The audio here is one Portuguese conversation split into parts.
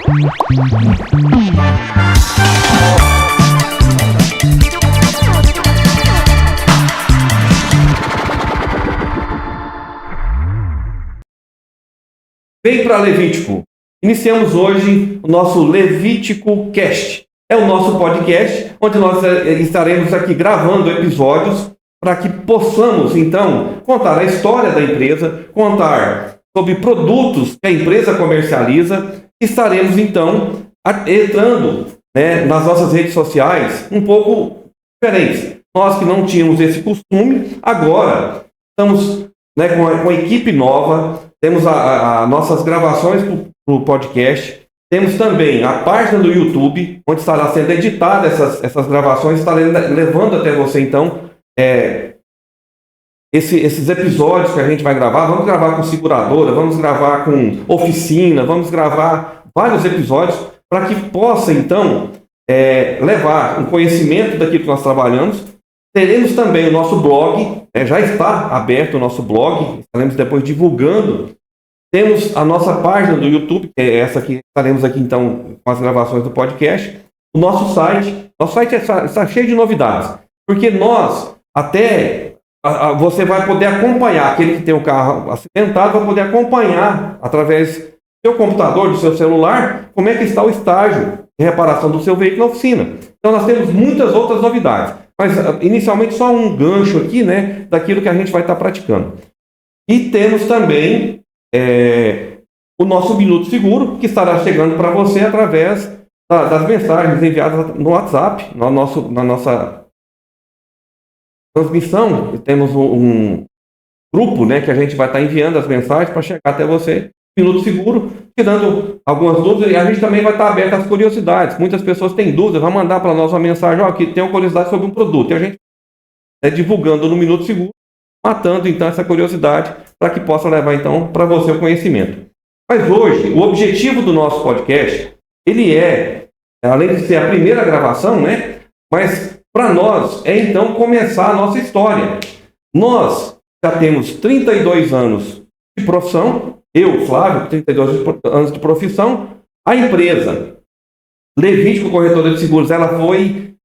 Vem para Levítico. Iniciamos hoje o nosso Levítico Cast. É o nosso podcast, onde nós estaremos aqui gravando episódios para que possamos, então, contar a história da empresa, contar sobre produtos que a empresa comercializa. Estaremos, então, entrando nas nossas redes sociais um pouco diferentes. Nós que não tínhamos esse costume, agora estamos com a equipe nova, temos as nossas gravações para o podcast, temos também a página do YouTube, onde estará sendo editada essas gravações, estará levando até você, então, esses episódios que a gente vai gravar. Vamos gravar com seguradora, vamos gravar com oficina, vamos gravar vários episódios para que possa, então, levar um conhecimento daquilo que nós trabalhamos. Teremos também o nosso blog, já está aberto o nosso blog, estaremos depois divulgando. Temos a nossa página do YouTube, que é essa que estaremos aqui, então, com as gravações do podcast. O nosso site está cheio de novidades, porque você vai poder acompanhar, aquele que tem o carro acidentado vai poder acompanhar através do seu computador, do seu celular, como é que está o estágio de reparação do seu veículo na oficina. Então nós temos muitas outras novidades, mas inicialmente só um gancho aqui, daquilo que a gente vai estar praticando. E temos também o nosso Minuto Seguro, que estará chegando para você através das mensagens enviadas no WhatsApp, na nossa transmissão. Temos um grupo que a gente vai estar enviando as mensagens para chegar até você. Minuto Seguro, tirando algumas dúvidas, e a gente também vai estar aberto às curiosidades. Muitas pessoas têm dúvidas, vão mandar para nós uma mensagem, que tem uma curiosidade sobre um produto, e a gente divulgando no Minuto Seguro, matando então essa curiosidade, para que possa levar então para você o conhecimento. Mas hoje, o objetivo do nosso podcast, ele além de ser a primeira gravação, mas para nós então começar a nossa história. Nós já temos 32 anos de profissão. Eu, Flávio, 32 anos de profissão. A empresa Levítico Corretora de Seguros, ela foi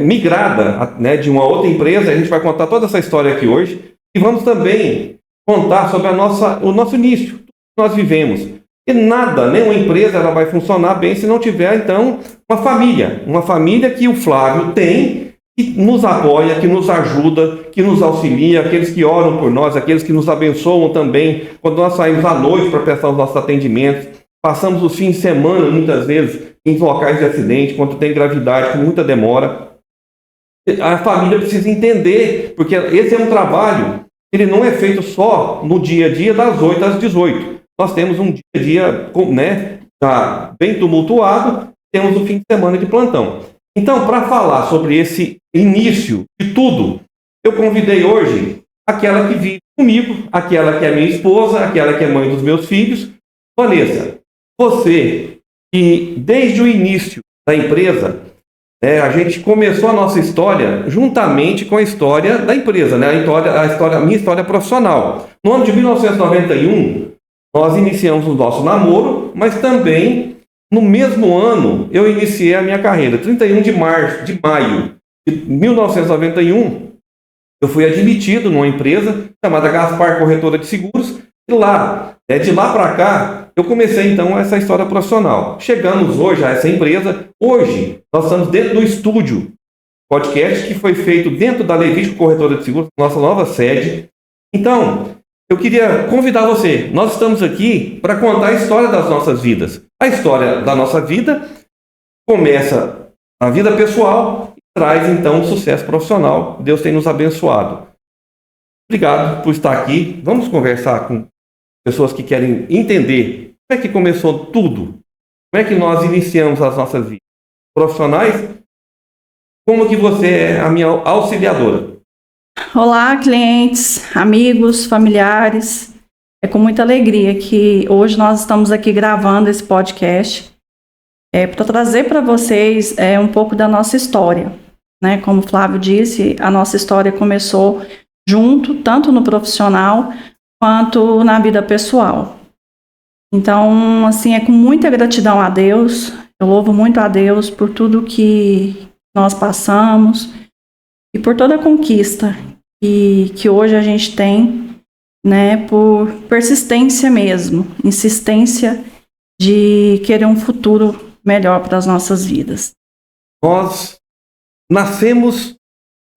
migrada de uma outra empresa. A gente vai contar toda essa história aqui hoje. E vamos também contar sobre o nosso início, tudo que nós vivemos. E nenhuma empresa ela vai funcionar bem se não tiver, então, uma família que o Flávio tem, que nos apoia, que nos ajuda, que nos auxilia, aqueles que oram por nós, aqueles que nos abençoam também, quando nós saímos à noite para prestar os nossos atendimentos, passamos os fins de semana, muitas vezes, em locais de acidente, quando tem gravidade, com muita demora. A família precisa entender, porque esse é um trabalho, ele não é feito só no dia a dia, das 8 às 18. Nós temos um dia a dia, já bem tumultuado, temos o fim de semana de plantão. Então, para falar sobre esse início de tudo, eu convidei hoje aquela que vive comigo, aquela que é minha esposa, aquela que é mãe dos meus filhos. Vanessa, você que desde o início da empresa, a gente começou a nossa história juntamente com a história da empresa, a minha história profissional. No ano de 1991, nós iniciamos o nosso namoro, mas também no mesmo ano eu iniciei a minha carreira. 31 de maio de 1991, eu fui admitido numa empresa chamada Gaspar Corretora de Seguros, e de lá para cá, eu comecei então essa história profissional. Chegamos hoje a essa empresa. Hoje, nós estamos dentro do estúdio podcast que foi feito dentro da Levítico Corretora de Seguros, nossa nova sede. Então, eu queria convidar você. Nós estamos aqui para contar a história das nossas vidas. A história da nossa vida começa na vida pessoal e traz então um sucesso profissional. Deus tem nos abençoado. Obrigado por estar aqui. Vamos conversar com pessoas que querem entender como é que começou tudo, como é que nós iniciamos as nossas vidas profissionais, como que você é a minha auxiliadora. Olá, clientes, amigos, familiares. É com muita alegria que hoje nós estamos aqui gravando esse podcast para trazer para vocês um pouco da nossa história. Como o Flávio disse, a nossa história começou junto, tanto no profissional quanto na vida pessoal. Então, assim, é com muita gratidão a Deus. Eu louvo muito a Deus por tudo que nós passamos e por toda a conquista que hoje a gente tem, né, por persistência mesmo, insistência de querer um futuro melhor para as nossas vidas. Nós nascemos,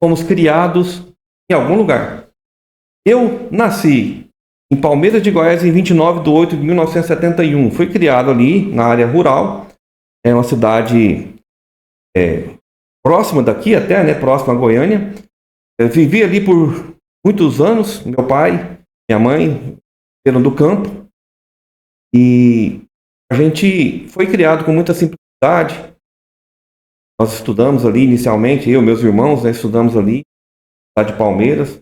fomos criados em algum lugar. Eu nasci em Palmeiras de Goiás em 29/8/1971. Fui criado ali na área rural. É uma cidade próxima daqui até, né, próxima a Goiânia. Eu vivi ali por muitos anos. Meu pai, minha mãe eram do campo. E a gente foi criado com muita simplicidade. Nós estudamos ali inicialmente, eu e meus irmãos, né, estudamos ali, na cidade de Palmeiras.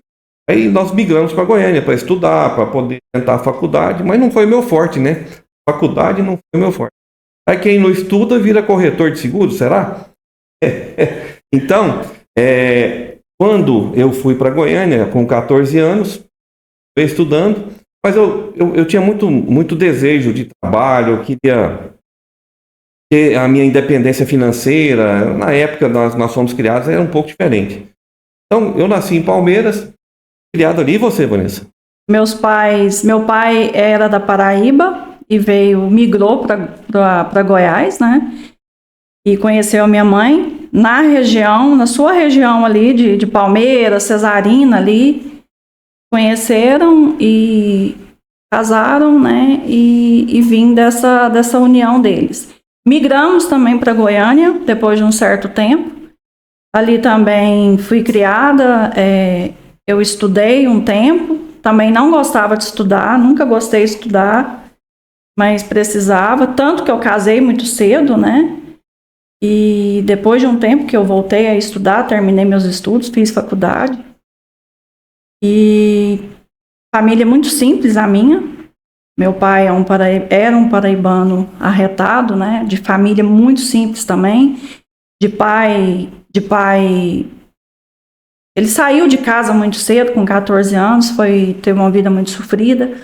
Aí nós migramos para Goiânia para estudar, para poder tentar a faculdade, mas não foi o meu forte, né? Faculdade não foi o meu forte. Aí quem não estuda vira corretor de seguro, será? Então, quando eu fui para Goiânia com 14 anos, eu estudando, mas eu tinha muito desejo de trabalho, eu queria ter a minha independência financeira. Na época nós fomos criados, era um pouco diferente. Então, eu nasci em Palmeiras, criado ali. E você, Vanessa? Meu pai era da Paraíba e migrou para Goiás, né? E conheceu a minha mãe na sua região ali de Palmeiras, Cesarina ali. Conheceram e casaram, né? E vim dessa união deles. Migramos também para Goiânia depois de um certo tempo. Ali também fui criada, eu estudei um tempo, também não gostava de estudar, nunca gostei de estudar, mas precisava, tanto que eu casei muito cedo, né? E depois de um tempo que eu voltei a estudar, terminei meus estudos, fiz faculdade. E família muito simples a minha. Meu pai era um paraibano arretado, né? De família muito simples também. De pai, ele saiu de casa muito cedo, com 14 anos, teve uma vida muito sofrida.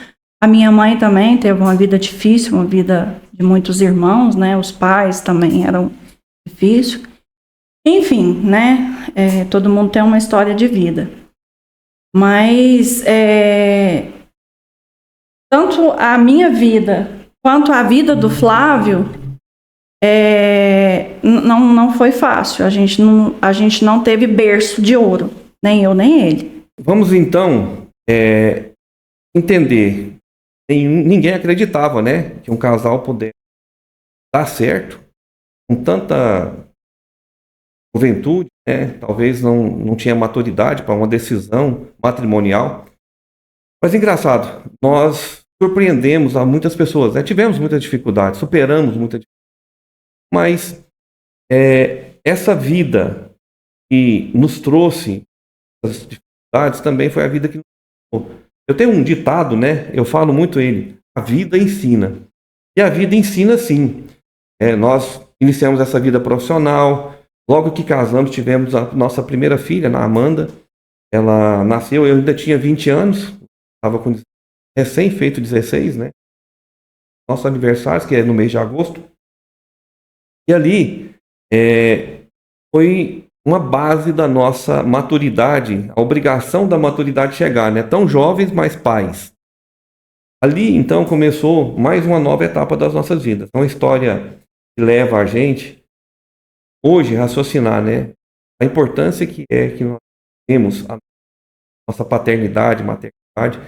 A minha mãe também teve uma vida difícil, uma vida de muitos irmãos, né? Os pais também eram difíceis. Enfim, né? Todo mundo tem uma história de vida. Mas tanto a minha vida quanto a vida do Flávio não foi fácil. A gente não teve berço de ouro, nem eu nem ele. Vamos então entender. Ninguém acreditava, né, que um casal pudesse dar certo com tanta juventude, né? Talvez não tinha maturidade para uma decisão matrimonial. Mas engraçado, nós surpreendemos a muitas pessoas, né? Tivemos muita dificuldade, superamos muita dificuldade. Mas essa vida que nos trouxe as dificuldades também foi a vida que nos ensinou. Eu tenho um ditado, né? Eu falo muito ele: a vida ensina. E a vida ensina sim. Nós iniciamos essa vida profissional. Logo que casamos, tivemos a nossa primeira filha, a Amanda. Ela nasceu, eu ainda tinha 20 anos, estava com recém-feito 16, né? Nosso aniversário, que é no mês de agosto. E ali foi uma base da nossa maturidade, a obrigação da maturidade chegar, né? Tão jovens, mas pais. Ali, então, começou mais uma nova etapa das nossas vidas. Uma história que leva a gente, hoje, a raciocinar, né? A importância que nós temos a nossa paternidade, maternidade,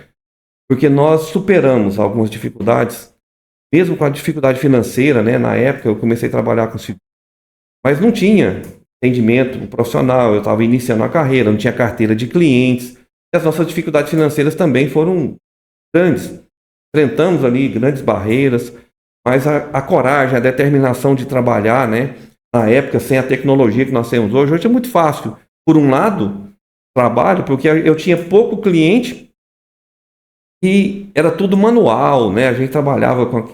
porque nós superamos algumas dificuldades, mesmo com a dificuldade financeira, né? Na época, eu comecei a trabalhar com seguros, mas não tinha atendimento profissional, eu estava iniciando a carreira, não tinha carteira de clientes, e as nossas dificuldades financeiras também foram grandes. Enfrentamos ali grandes barreiras, mas a coragem, a determinação de trabalhar, né? Na época, sem a tecnologia que nós temos hoje é muito fácil. Por um lado, trabalho, porque eu tinha pouco cliente e era tudo manual, né? A gente trabalhava com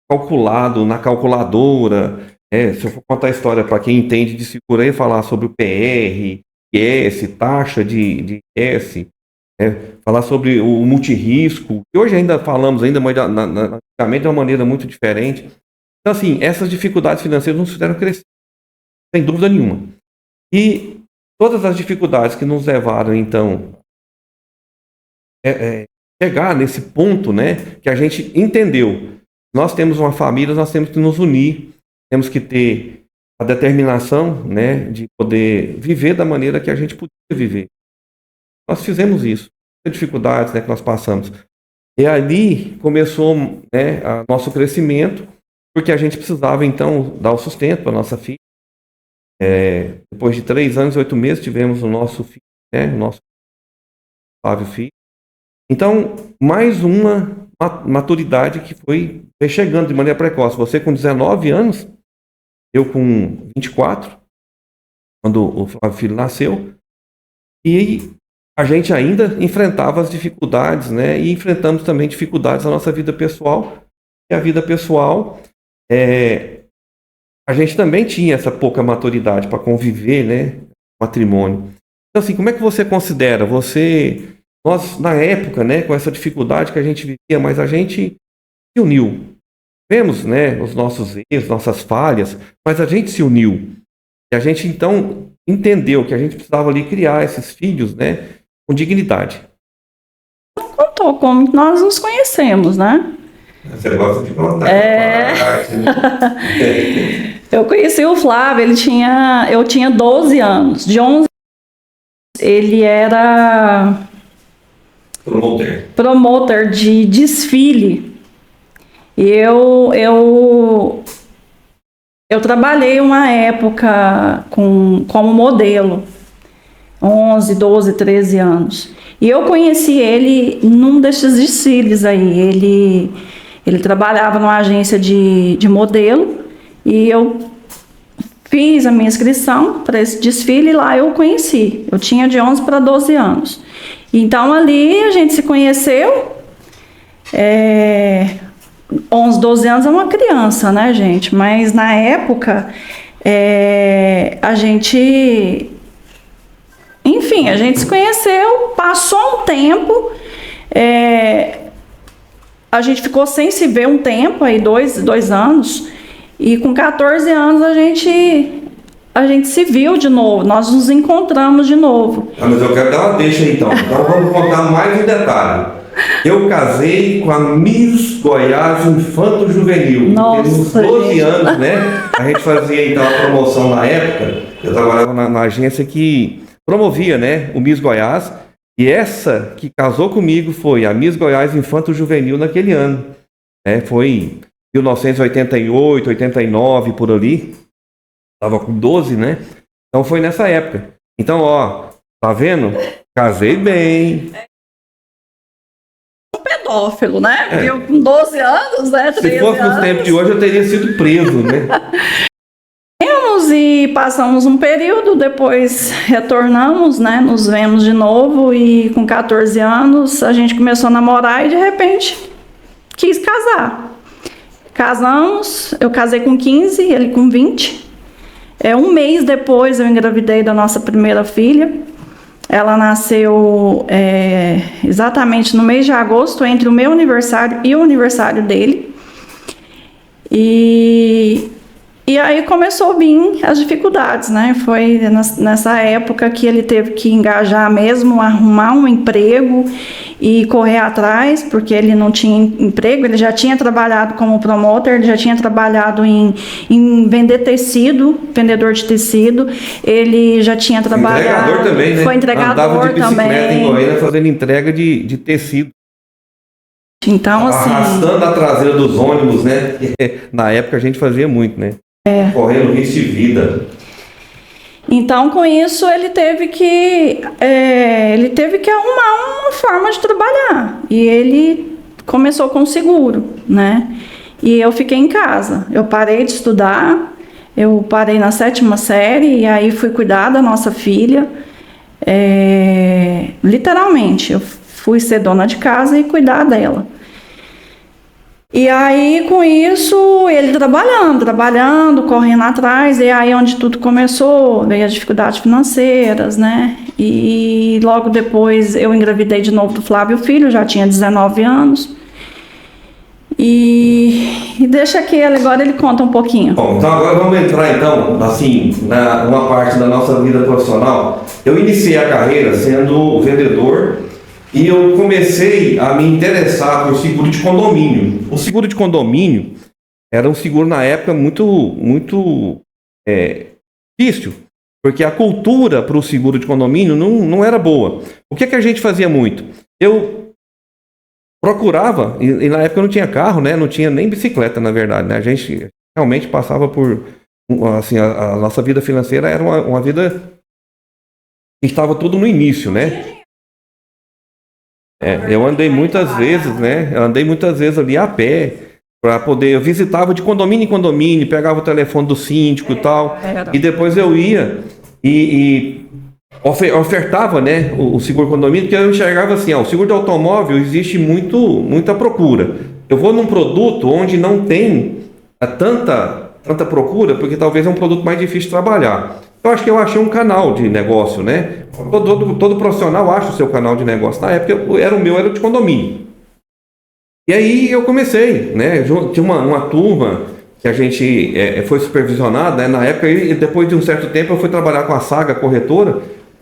calculado na calculadora. Se eu for contar a história para quem entende de seguro aí, falar sobre o PR, IS, taxa de IS, falar sobre o multirrisco, que hoje ainda falamos, ainda, mas antigamente de uma maneira muito diferente. Então, assim, essas dificuldades financeiras nos fizeram crescer, sem dúvida nenhuma. E todas as dificuldades que nos levaram, então, chegar nesse ponto, né, que a gente entendeu. Nós temos uma família, nós temos que nos unir, temos que ter a determinação, né, de poder viver da maneira que a gente podia viver. Nós fizemos isso, as dificuldades, né, que nós passamos. E ali começou, né, o nosso crescimento, porque a gente precisava, então, dar o sustento para a nossa filha. Depois de 3 anos e 8 meses, tivemos o nosso filho, né, o nosso Flávio filho. Então, mais uma maturidade que foi chegando de maneira precoce. Você com 19 anos, eu com 24, quando o Flávio filho nasceu, e a gente ainda enfrentava as dificuldades, né? E enfrentamos também dificuldades na nossa vida pessoal. E a vida pessoal, a gente também tinha essa pouca maturidade para conviver, né? Matrimônio. Então, assim, como é que você considera? Nós, na época, né, com essa dificuldade que a gente vivia, mas a gente se uniu. Vemos, né, os nossos erros, nossas falhas, mas a gente se uniu. E a gente, então, entendeu que a gente precisava ali criar esses filhos, né, com dignidade. Contou como nós nos conhecemos, né? Você gosta de contar. Eu conheci o Flávio, eu tinha 12 anos. De 11 ele era promotor de desfile. E eu trabalhei uma época como modelo, 11, 12, 13 anos. E eu conheci ele num desses desfiles aí. Ele trabalhava numa agência de modelo e eu fiz a minha inscrição para esse desfile e lá eu o conheci. Eu tinha de 11 para 12 anos. Então ali a gente se conheceu. 11, 12 anos é uma criança, né, gente? Mas na época a gente... Enfim, a gente se conheceu, passou um tempo, a gente ficou sem se ver um tempo, aí 2 anos, e com 14 anos a gente se viu de novo, nós nos encontramos de novo. Mas eu quero dar uma deixa então, vamos contar mais um detalhe. Eu casei com a Miss Goiás Infanto Juvenil. Nossa, nos 12 anos, né? A gente fazia então a promoção na época, eu trabalhava na agência que promovia, né, o Miss Goiás, e essa que casou comigo foi a Miss Goiás Infanto Juvenil naquele ano. Foi 1988, 89, por ali. Estava com 12, né? Então foi nessa época. Então, ó, tá vendo? Casei bem. Um pedófilo, né? Eu com 12 anos, né? 13 Se fosse nos tempos de hoje, eu teria sido preso, né? E passamos um período, depois retornamos, né? Nos vemos de novo e com 14 anos a gente começou a namorar e de repente quis casar. Casamos, eu casei com 15, ele com 20. Um mês depois eu engravidei da nossa primeira filha. Ela nasceu exatamente no mês de agosto, entre o meu aniversário e o aniversário dele. E aí começou a vir as dificuldades, né? Foi nessa época que ele teve que engajar mesmo, arrumar um emprego e correr atrás, porque ele não tinha emprego, ele já tinha trabalhado como promotor, ele já tinha trabalhado em vender tecido, vendedor de tecido, ele já tinha trabalhado... Entregador também, né? Foi entregador andava de bicicleta também. Em Goiânia fazendo entrega de tecido. Então, assim... Arrastando a traseira dos ônibus, né? Na época a gente fazia muito, né? Correndo risco de vida. Então, com isso, ele teve que arrumar uma forma de trabalhar. E ele começou com seguro, né? E eu fiquei em casa. Eu parei de estudar, eu parei na 7ª série e aí fui cuidar da nossa filha. Literalmente, eu fui ser dona de casa e cuidar dela. E aí, com isso, ele trabalhando, correndo atrás, e aí onde tudo começou, veio as dificuldades financeiras, né? E logo depois eu engravidei de novo do Flávio Filho, já tinha 19 anos. E deixa que agora ele conta um pouquinho. Bom, então agora vamos entrar então, assim, numa parte da nossa vida profissional. Eu iniciei a carreira sendo vendedor e eu comecei a me interessar por seguro de condomínio. O seguro de condomínio era um seguro na época muito difícil, porque a cultura para o seguro de condomínio não era boa. O que a gente fazia muito? Eu procurava, e na época não tinha carro, né? Não tinha nem bicicleta, na verdade, né? A gente realmente passava por, assim, a nossa vida financeira era uma vida que estava tudo no início, né? Eu andei muitas vezes, né? Eu andei muitas vezes ali a pé para poder, eu visitava de condomínio em condomínio, pegava o telefone do síndico e tal, e depois eu ia e ofertava, né, o seguro condomínio, porque eu enxergava assim, o seguro de automóvel existe muita procura. Eu vou num produto onde não tem tanta procura, porque talvez é um produto mais difícil de trabalhar. Eu acho que eu achei um canal de negócio, né? Todo profissional acha o seu canal de negócio. Na época era o de condomínio. E aí eu comecei, né? Tinha uma turma que a gente foi supervisionada, né? Na época, e depois de um certo tempo eu fui trabalhar com a Saga Corretora.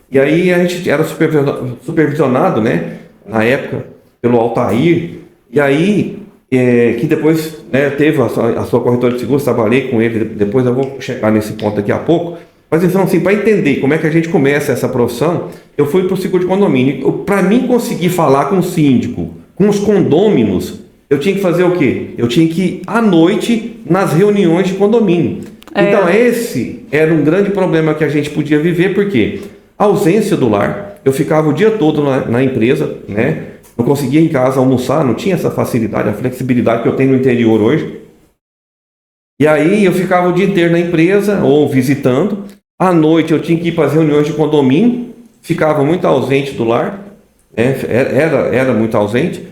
E aí a gente era supervisionado, né, na época, pelo Altair, e aí, que depois, né, teve a sua corretora de seguros, trabalhei com ele, depois eu vou chegar nesse ponto daqui a pouco, mas então assim, para entender como é que a gente começa essa profissão, eu fui para o seguro de condomínio. Para mim conseguir falar com o síndico, com os condôminos, eu tinha que fazer o quê? Eu tinha que ir à noite nas reuniões de condomínio. Então esse era um grande problema que a gente podia viver, porque a ausência do lar, eu ficava o dia todo na empresa, né? Não conseguia em casa almoçar, não tinha essa facilidade, a flexibilidade que eu tenho no interior hoje. E aí eu ficava o dia inteiro na empresa ou visitando. À noite eu tinha que ir para as reuniões de condomínio, ficava muito ausente do lar, né? Era muito ausente,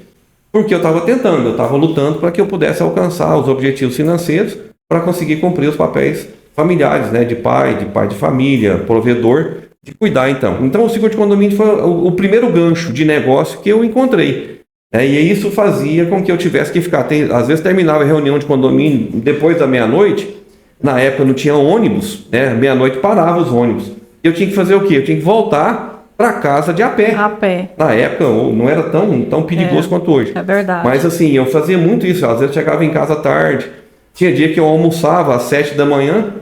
porque eu estava lutando para que eu pudesse alcançar os objetivos financeiros para conseguir cumprir os papéis familiares, né? De pai de família, provedor, de cuidar então. Então o seguro de condomínio foi o primeiro gancho de negócio que eu encontrei. E isso fazia com que eu tivesse que ficar. Às vezes terminava a reunião de condomínio depois da meia-noite. Na época não tinha ônibus, né? Meia-noite parava os ônibus. Eu tinha que fazer o quê? Eu tinha que voltar para casa de a pé. A pé. Na época não era tão perigoso quanto hoje. É verdade. Mas assim, eu fazia muito isso. Às vezes eu chegava em casa tarde. Tinha dia que eu almoçava às 7 da manhã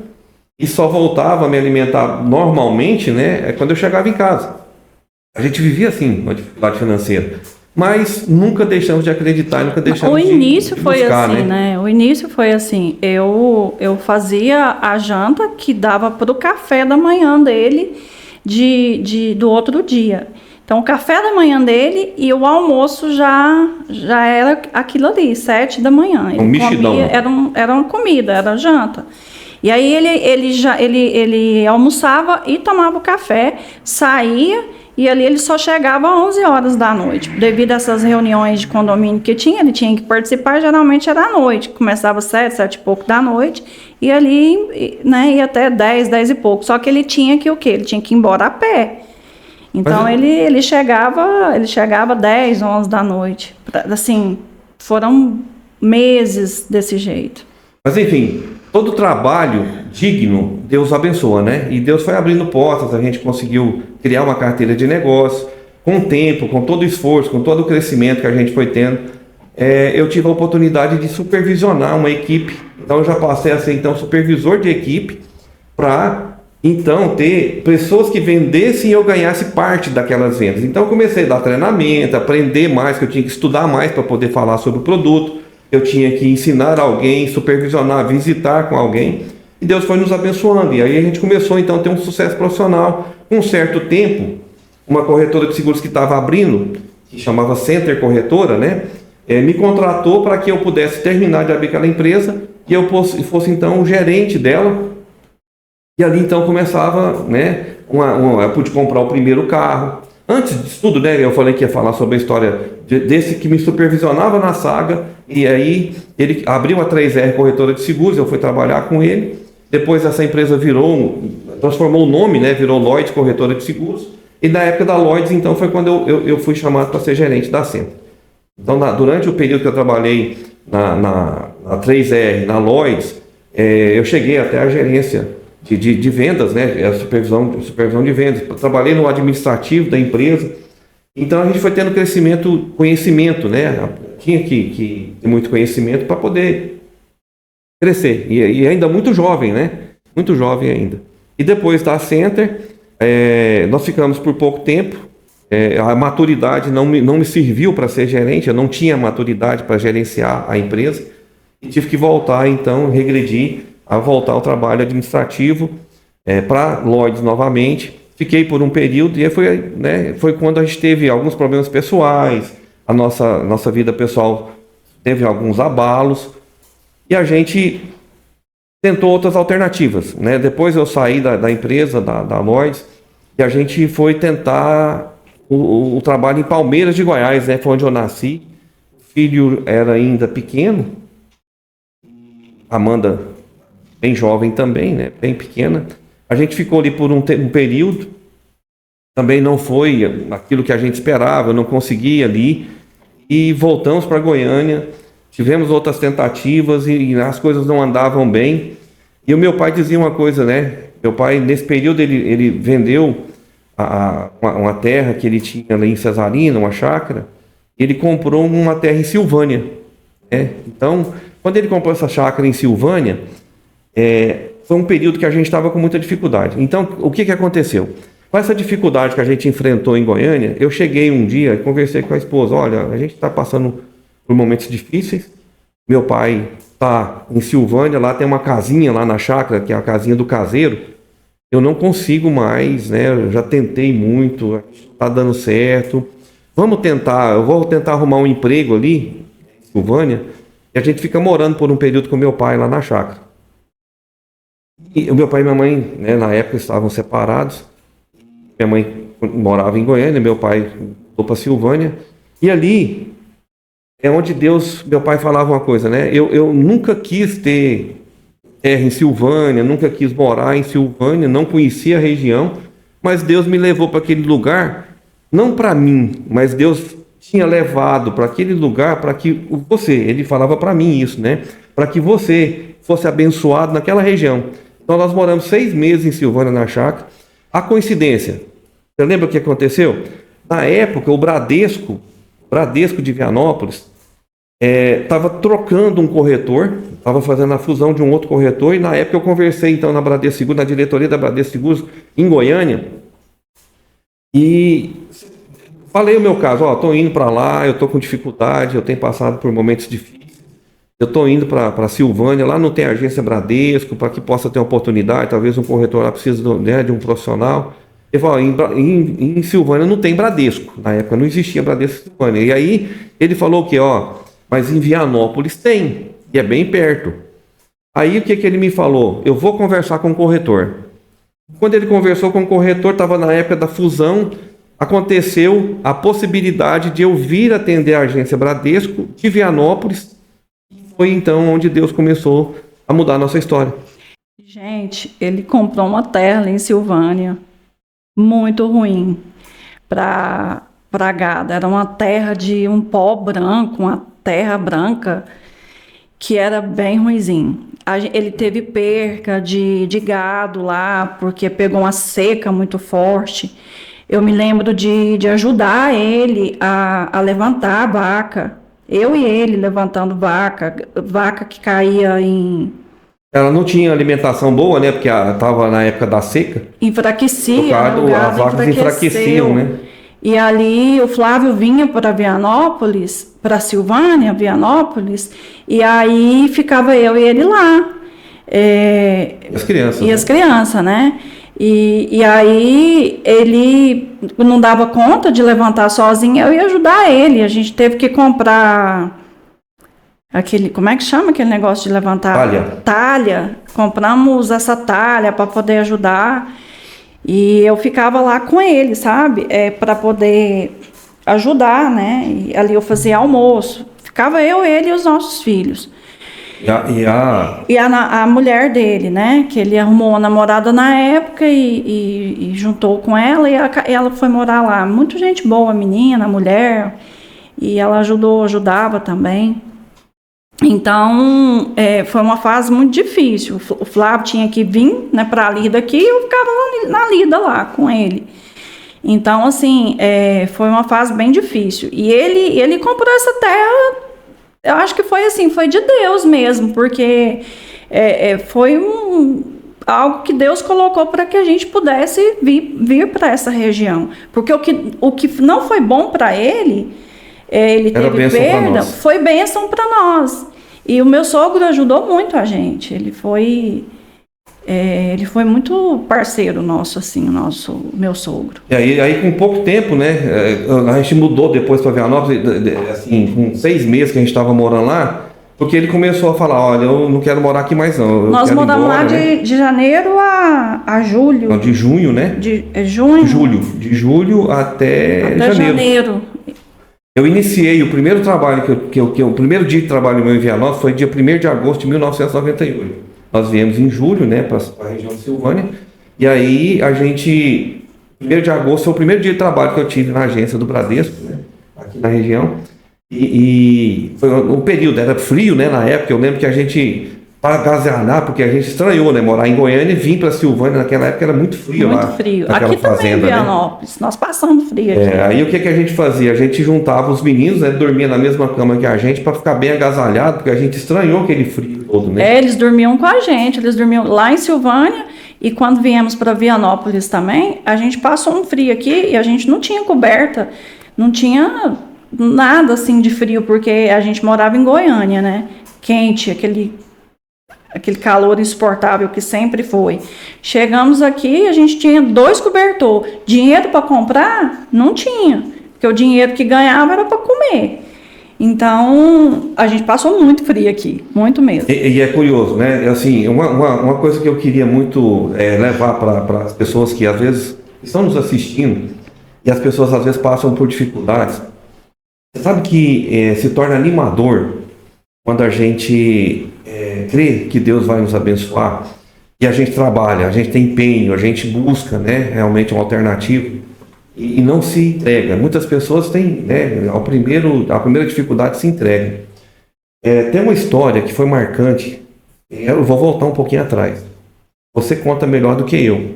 e só voltava a me alimentar normalmente, né? Quando eu chegava em casa. A gente vivia assim, uma dificuldade financeira. Mas nunca deixamos de acreditar, nunca deixamos de buscar. O início foi assim, né? O início foi assim. Eu fazia a janta que dava para o café da manhã dele do outro dia. Então, o café da manhã dele e o almoço já era aquilo ali, 7 da manhã. Um mexidão. Era uma comida, era janta. E aí ele almoçava e tomava o café, saía, e ali ele só chegava às 11 horas da noite. Devido a essas reuniões de condomínio que tinha, ele tinha que participar, geralmente era à noite. Começava às 7 e pouco da noite, e ali, né, ia até 10 e pouco. Só que ele tinha que o quê? Ele tinha que ir embora a pé. Então ele chegava 10, 11 da noite. Assim, foram meses desse jeito. Mas enfim, todo trabalho digno, Deus abençoa, né? E Deus foi abrindo portas, a gente conseguiu criar uma carteira de negócio. Com o tempo, com todo o esforço, com todo o crescimento que a gente foi tendo, eu tive a oportunidade de supervisionar uma equipe. Então eu já passei a ser então supervisor de equipe para então ter pessoas que vendessem e eu ganhasse parte daquelas vendas. Então eu comecei a dar treinamento, aprender mais, que eu tinha que estudar mais para poder falar sobre o produto. Eu tinha que ensinar alguém, supervisionar, visitar com alguém. E Deus foi nos abençoando. E aí a gente começou então a ter um sucesso profissional. Com um certo tempo, uma corretora de seguros que estava abrindo, que chamava Center Corretora, né? Me contratou para que eu pudesse terminar de abrir aquela empresa e eu fosse então o gerente dela. E ali então começava, né? Eu pude comprar o primeiro carro. Antes disso tudo, né, eu falei que ia falar sobre a história desse que me supervisionava na saga, e aí ele abriu a 3R Corretora de Seguros, eu fui trabalhar com ele. Depois essa empresa transformou o nome, né, virou Lloyds Corretora de Seguros. E na época da Lloyds, então, foi quando eu fui chamado para ser gerente da Centro. Então, durante o período que eu trabalhei na 3R, na Lloyds, eu cheguei até a gerência de vendas, né, a supervisão de vendas. Trabalhei no administrativo da empresa. Então, a gente foi tendo conhecimento, né, tinha que ter muito conhecimento para poder crescer. E ainda muito jovem, né, muito jovem ainda. E depois da Center, nós ficamos por pouco tempo. A maturidade não me serviu para ser gerente, eu não tinha maturidade para gerenciar a empresa e tive que voltar, então, regredir a voltar ao trabalho administrativo para Lloyds novamente. Fiquei por um período e foi quando a gente teve alguns problemas pessoais, a nossa vida pessoal teve alguns abalos e a gente tentou outras alternativas, né? Depois eu saí da empresa, da Lloyds, e a gente foi tentar o trabalho em Palmeiras de Goiás, né? Foi onde eu nasci. O filho era ainda pequeno, Amanda bem jovem também, né? Bem pequena. A gente ficou ali por um período, também não foi aquilo que a gente esperava, eu não conseguia ali, e voltamos para Goiânia. Tivemos outras tentativas e as coisas não andavam bem. E o meu pai dizia uma coisa, né? Meu pai, nesse período, ele vendeu uma terra que ele tinha ali em Cesarina, uma chácara. Ele comprou uma terra em Silvânia, né? Então, quando ele comprou essa chácara em Silvânia, foi um período que a gente estava com muita dificuldade. Então, o que aconteceu? Com essa dificuldade que a gente enfrentou em Goiânia, eu cheguei um dia e conversei com a esposa. Olha, a gente está passando por momentos difíceis. Meu pai está em Silvânia, lá tem uma casinha lá na chácara, que é a casinha do caseiro. Eu não consigo mais, né? Eu já tentei muito, não está dando certo. Eu vou tentar arrumar um emprego ali, em Silvânia, e a gente fica morando por um período com meu pai lá na chácara. E o meu pai e minha mãe, né, na época estavam separados. Minha mãe morava em Goiânia, meu pai foi para Silvânia, e ali é onde meu pai falava uma coisa, né? Eu nunca quis ter terra em Silvânia, nunca quis morar em Silvânia, não conhecia a região, mas Deus me levou para aquele lugar, não para mim, mas Deus tinha levado para aquele lugar para que ele falava para mim isso, né? Para que você fosse abençoado naquela região. Então nós moramos 6 meses em Silvânia, na chácara. A coincidência, você lembra o que aconteceu? Na época, o Bradesco de Vianópolis, estava trocando um corretor, estava fazendo a fusão de um outro corretor, e na época eu conversei então na Bradesco Seguros, na diretoria da Bradesco Seguros em Goiânia, e falei o meu caso, estou indo para lá, eu estou com dificuldade, eu tenho passado por momentos difíceis, eu estou indo para Silvânia, lá não tem agência Bradesco, para que possa ter uma oportunidade, talvez um corretor lá precise de um profissional. Ele falou, em Silvânia não tem Bradesco, na época não existia Bradesco em Silvânia, e aí ele falou que, mas em Vianópolis tem, e é bem perto. Aí o que ele me falou? Eu vou conversar com o corretor. Quando ele conversou com o corretor, estava na época da fusão, aconteceu a possibilidade de eu vir atender a agência Bradesco de Vianópolis. Foi então onde Deus começou a mudar a nossa história. Gente, ele comprou uma terra ali em Silvânia, muito ruim para gado. Era uma terra de um pó branco, uma terra branca, que era bem ruinzinho. Ele teve perca de gado lá, porque pegou uma seca muito forte. Eu me lembro de ajudar ele a levantar a vaca. Eu e ele levantando vaca que caía em... Ela não tinha alimentação boa, né? Porque estava na época da seca. Enfraquecia, as vacas enfraqueciam, né? E ali o Flávio vinha para Vianópolis, para Silvânia, Vianópolis, e aí ficava eu e ele lá. As crianças. E as crianças, né? E aí ele não dava conta de levantar sozinho, eu ia ajudar ele. A gente teve que comprar como é que chama aquele negócio de levantar? Talha. Talha. Compramos essa talha para poder ajudar. E eu ficava lá com ele, sabe? Para poder ajudar, né? E ali eu fazia almoço. Ficava eu, ele e os nossos filhos. E a mulher dele, né? Que ele arrumou uma namorada na época e juntou com ela e ela foi morar lá. Muita gente boa, a menina, a mulher. E ela ajudava também. Então, foi uma fase muito difícil. O Flávio tinha que vir, né, para a lida aqui e eu ficava na lida lá com ele. Então, assim, foi uma fase bem difícil. E ele comprou essa terra, eu acho que foi assim, foi de Deus mesmo, porque foi algo que Deus colocou para que a gente pudesse vir para essa região. Porque o que não foi bom para ele teve perda, foi bênção para nós. E o meu sogro ajudou muito a gente. Ele foi muito parceiro nosso, assim, meu sogro. E aí com pouco tempo, né, a gente mudou depois para Vianópolis, assim, com 6 meses que a gente estava morando lá, porque ele começou a falar, olha, eu não quero morar aqui mais não. Nós moramos lá de janeiro a julho. Não, de junho, né? Junho. De julho até janeiro. Eu iniciei o primeiro trabalho, o primeiro dia de trabalho meu em Vianópolis foi dia 1º de agosto de 1998. Nós viemos em julho, né, para a região de Silvânia, e aí 1º de agosto foi o primeiro dia de trabalho que eu tive na agência do Bradesco, né, aqui na região, e foi um período, era frio, né, na época. Eu lembro que a gente, para agasalhar, porque a gente estranhou, né, morar em Goiânia e vir para Silvânia, naquela época era muito frio lá. Muito frio. Aqui também em Vianópolis, né? Nós passamos frio aqui. Aí o que a gente fazia? A gente juntava os meninos, né, dormia na mesma cama que a gente para ficar bem agasalhado, porque a gente estranhou aquele frio todo, né? Eles dormiam com a gente, eles dormiam lá em Silvânia, e quando viemos para Vianópolis também, a gente passou um frio aqui e a gente não tinha coberta, não tinha nada assim de frio, porque a gente morava em Goiânia, né? Quente, aquele calor insuportável que sempre foi. Chegamos aqui, a gente tinha 2 cobertores. Dinheiro para comprar? Não tinha, porque o dinheiro que ganhava era para comer. Então, a gente passou muito frio aqui, muito mesmo. E é curioso, né? Assim, uma coisa que eu queria muito levar para as pessoas que às vezes estão nos assistindo e as pessoas às vezes passam por dificuldades. Você sabe que se torna animador quando a gente crê que Deus vai nos abençoar e a gente trabalha, a gente tem empenho, a gente busca, né, realmente uma alternativa e não se entrega. Muitas pessoas têm, né, a primeira dificuldade se entregam. Tem uma história que foi marcante, eu vou voltar um pouquinho atrás. Você conta melhor do que eu,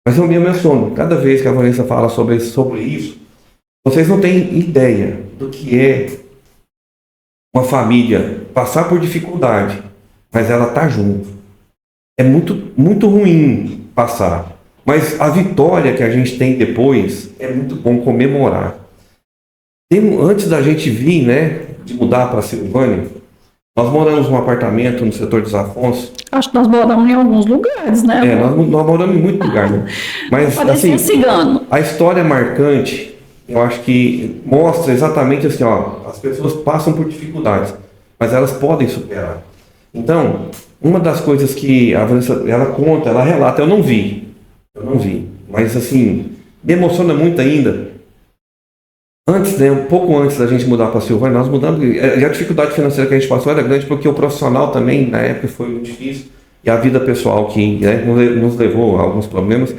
mas eu me emociono cada vez que a Vanessa fala sobre isso. Vocês não têm ideia do que é uma família passar por dificuldade, mas ela tá junto. É muito, muito ruim passar, mas a vitória que a gente tem depois é muito bom comemorar. Antes da gente vir, né, de mudar para Silvânia, nós moramos num apartamento no setor dos Afonso. Acho que nós moramos em alguns lugares, né? Nós moramos em muito lugar, né? Mas assim, cigano. A história marcante, eu acho que mostra exatamente assim, ó, as pessoas passam por dificuldades, mas elas podem superar. Então, uma das coisas que a Vanessa, ela conta, ela relata, eu não vi, mas assim, me emociona muito ainda. Antes, né, um pouco antes da gente mudar para Silvânia, nós mudamos, e a dificuldade financeira que a gente passou era grande, porque o profissional também, na época, foi muito difícil, e a vida pessoal que, né, nos levou a alguns problemas,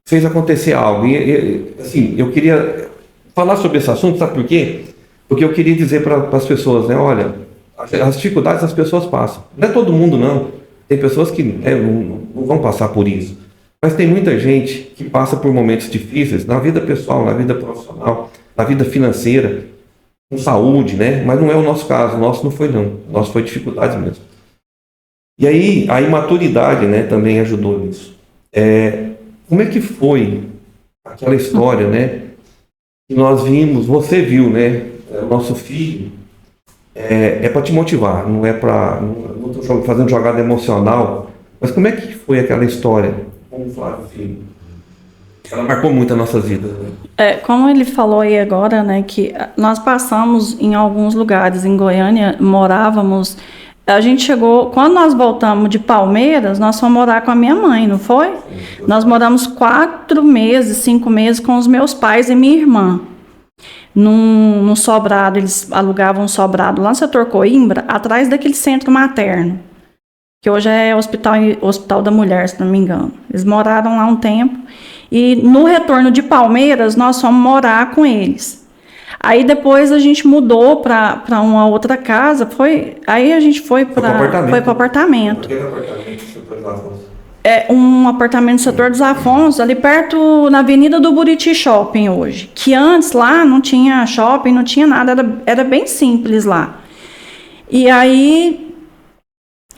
fez acontecer algo. E assim, eu queria falar sobre esse assunto, sabe por quê? Porque eu queria dizer para as pessoas, né, olha, as dificuldades as pessoas passam. Não é todo mundo, não. Tem pessoas que não vão passar por isso. Mas tem muita gente que passa por momentos difíceis na vida pessoal, na vida profissional, na vida financeira, com saúde, né? Mas não é o nosso caso. O nosso não foi, não. O nosso foi dificuldades mesmo. E aí, a imaturidade, né, também ajudou nisso. Como é que foi aquela história, né? Que nós vimos, você viu, né? O nosso filho para te motivar, não é para. Não estou fazendo jogada emocional, mas como é que foi aquela história com o Flávio Filho? Ela marcou muito a nossa vida. Né? Como ele falou aí agora, né? Que nós passamos em alguns lugares em Goiânia, morávamos a gente chegou, quando nós voltamos de Palmeiras, nós fomos morar com a minha mãe, não foi? Nós moramos 4 meses, 5 meses com os meus pais e minha irmã. Num sobrado, eles alugavam um sobrado lá no setor Coimbra, atrás daquele centro materno, que hoje é Hospital da Mulher, se não me engano. Eles moraram lá um tempo, e no retorno de Palmeiras, nós fomos morar com eles. Aí depois a gente mudou para uma outra casa, aí a gente foi para o apartamento. É um apartamento no setor dos Afonso, ali perto, na Avenida do Buriti Shopping hoje. Que antes lá não tinha shopping, não tinha nada, era bem simples lá. E aí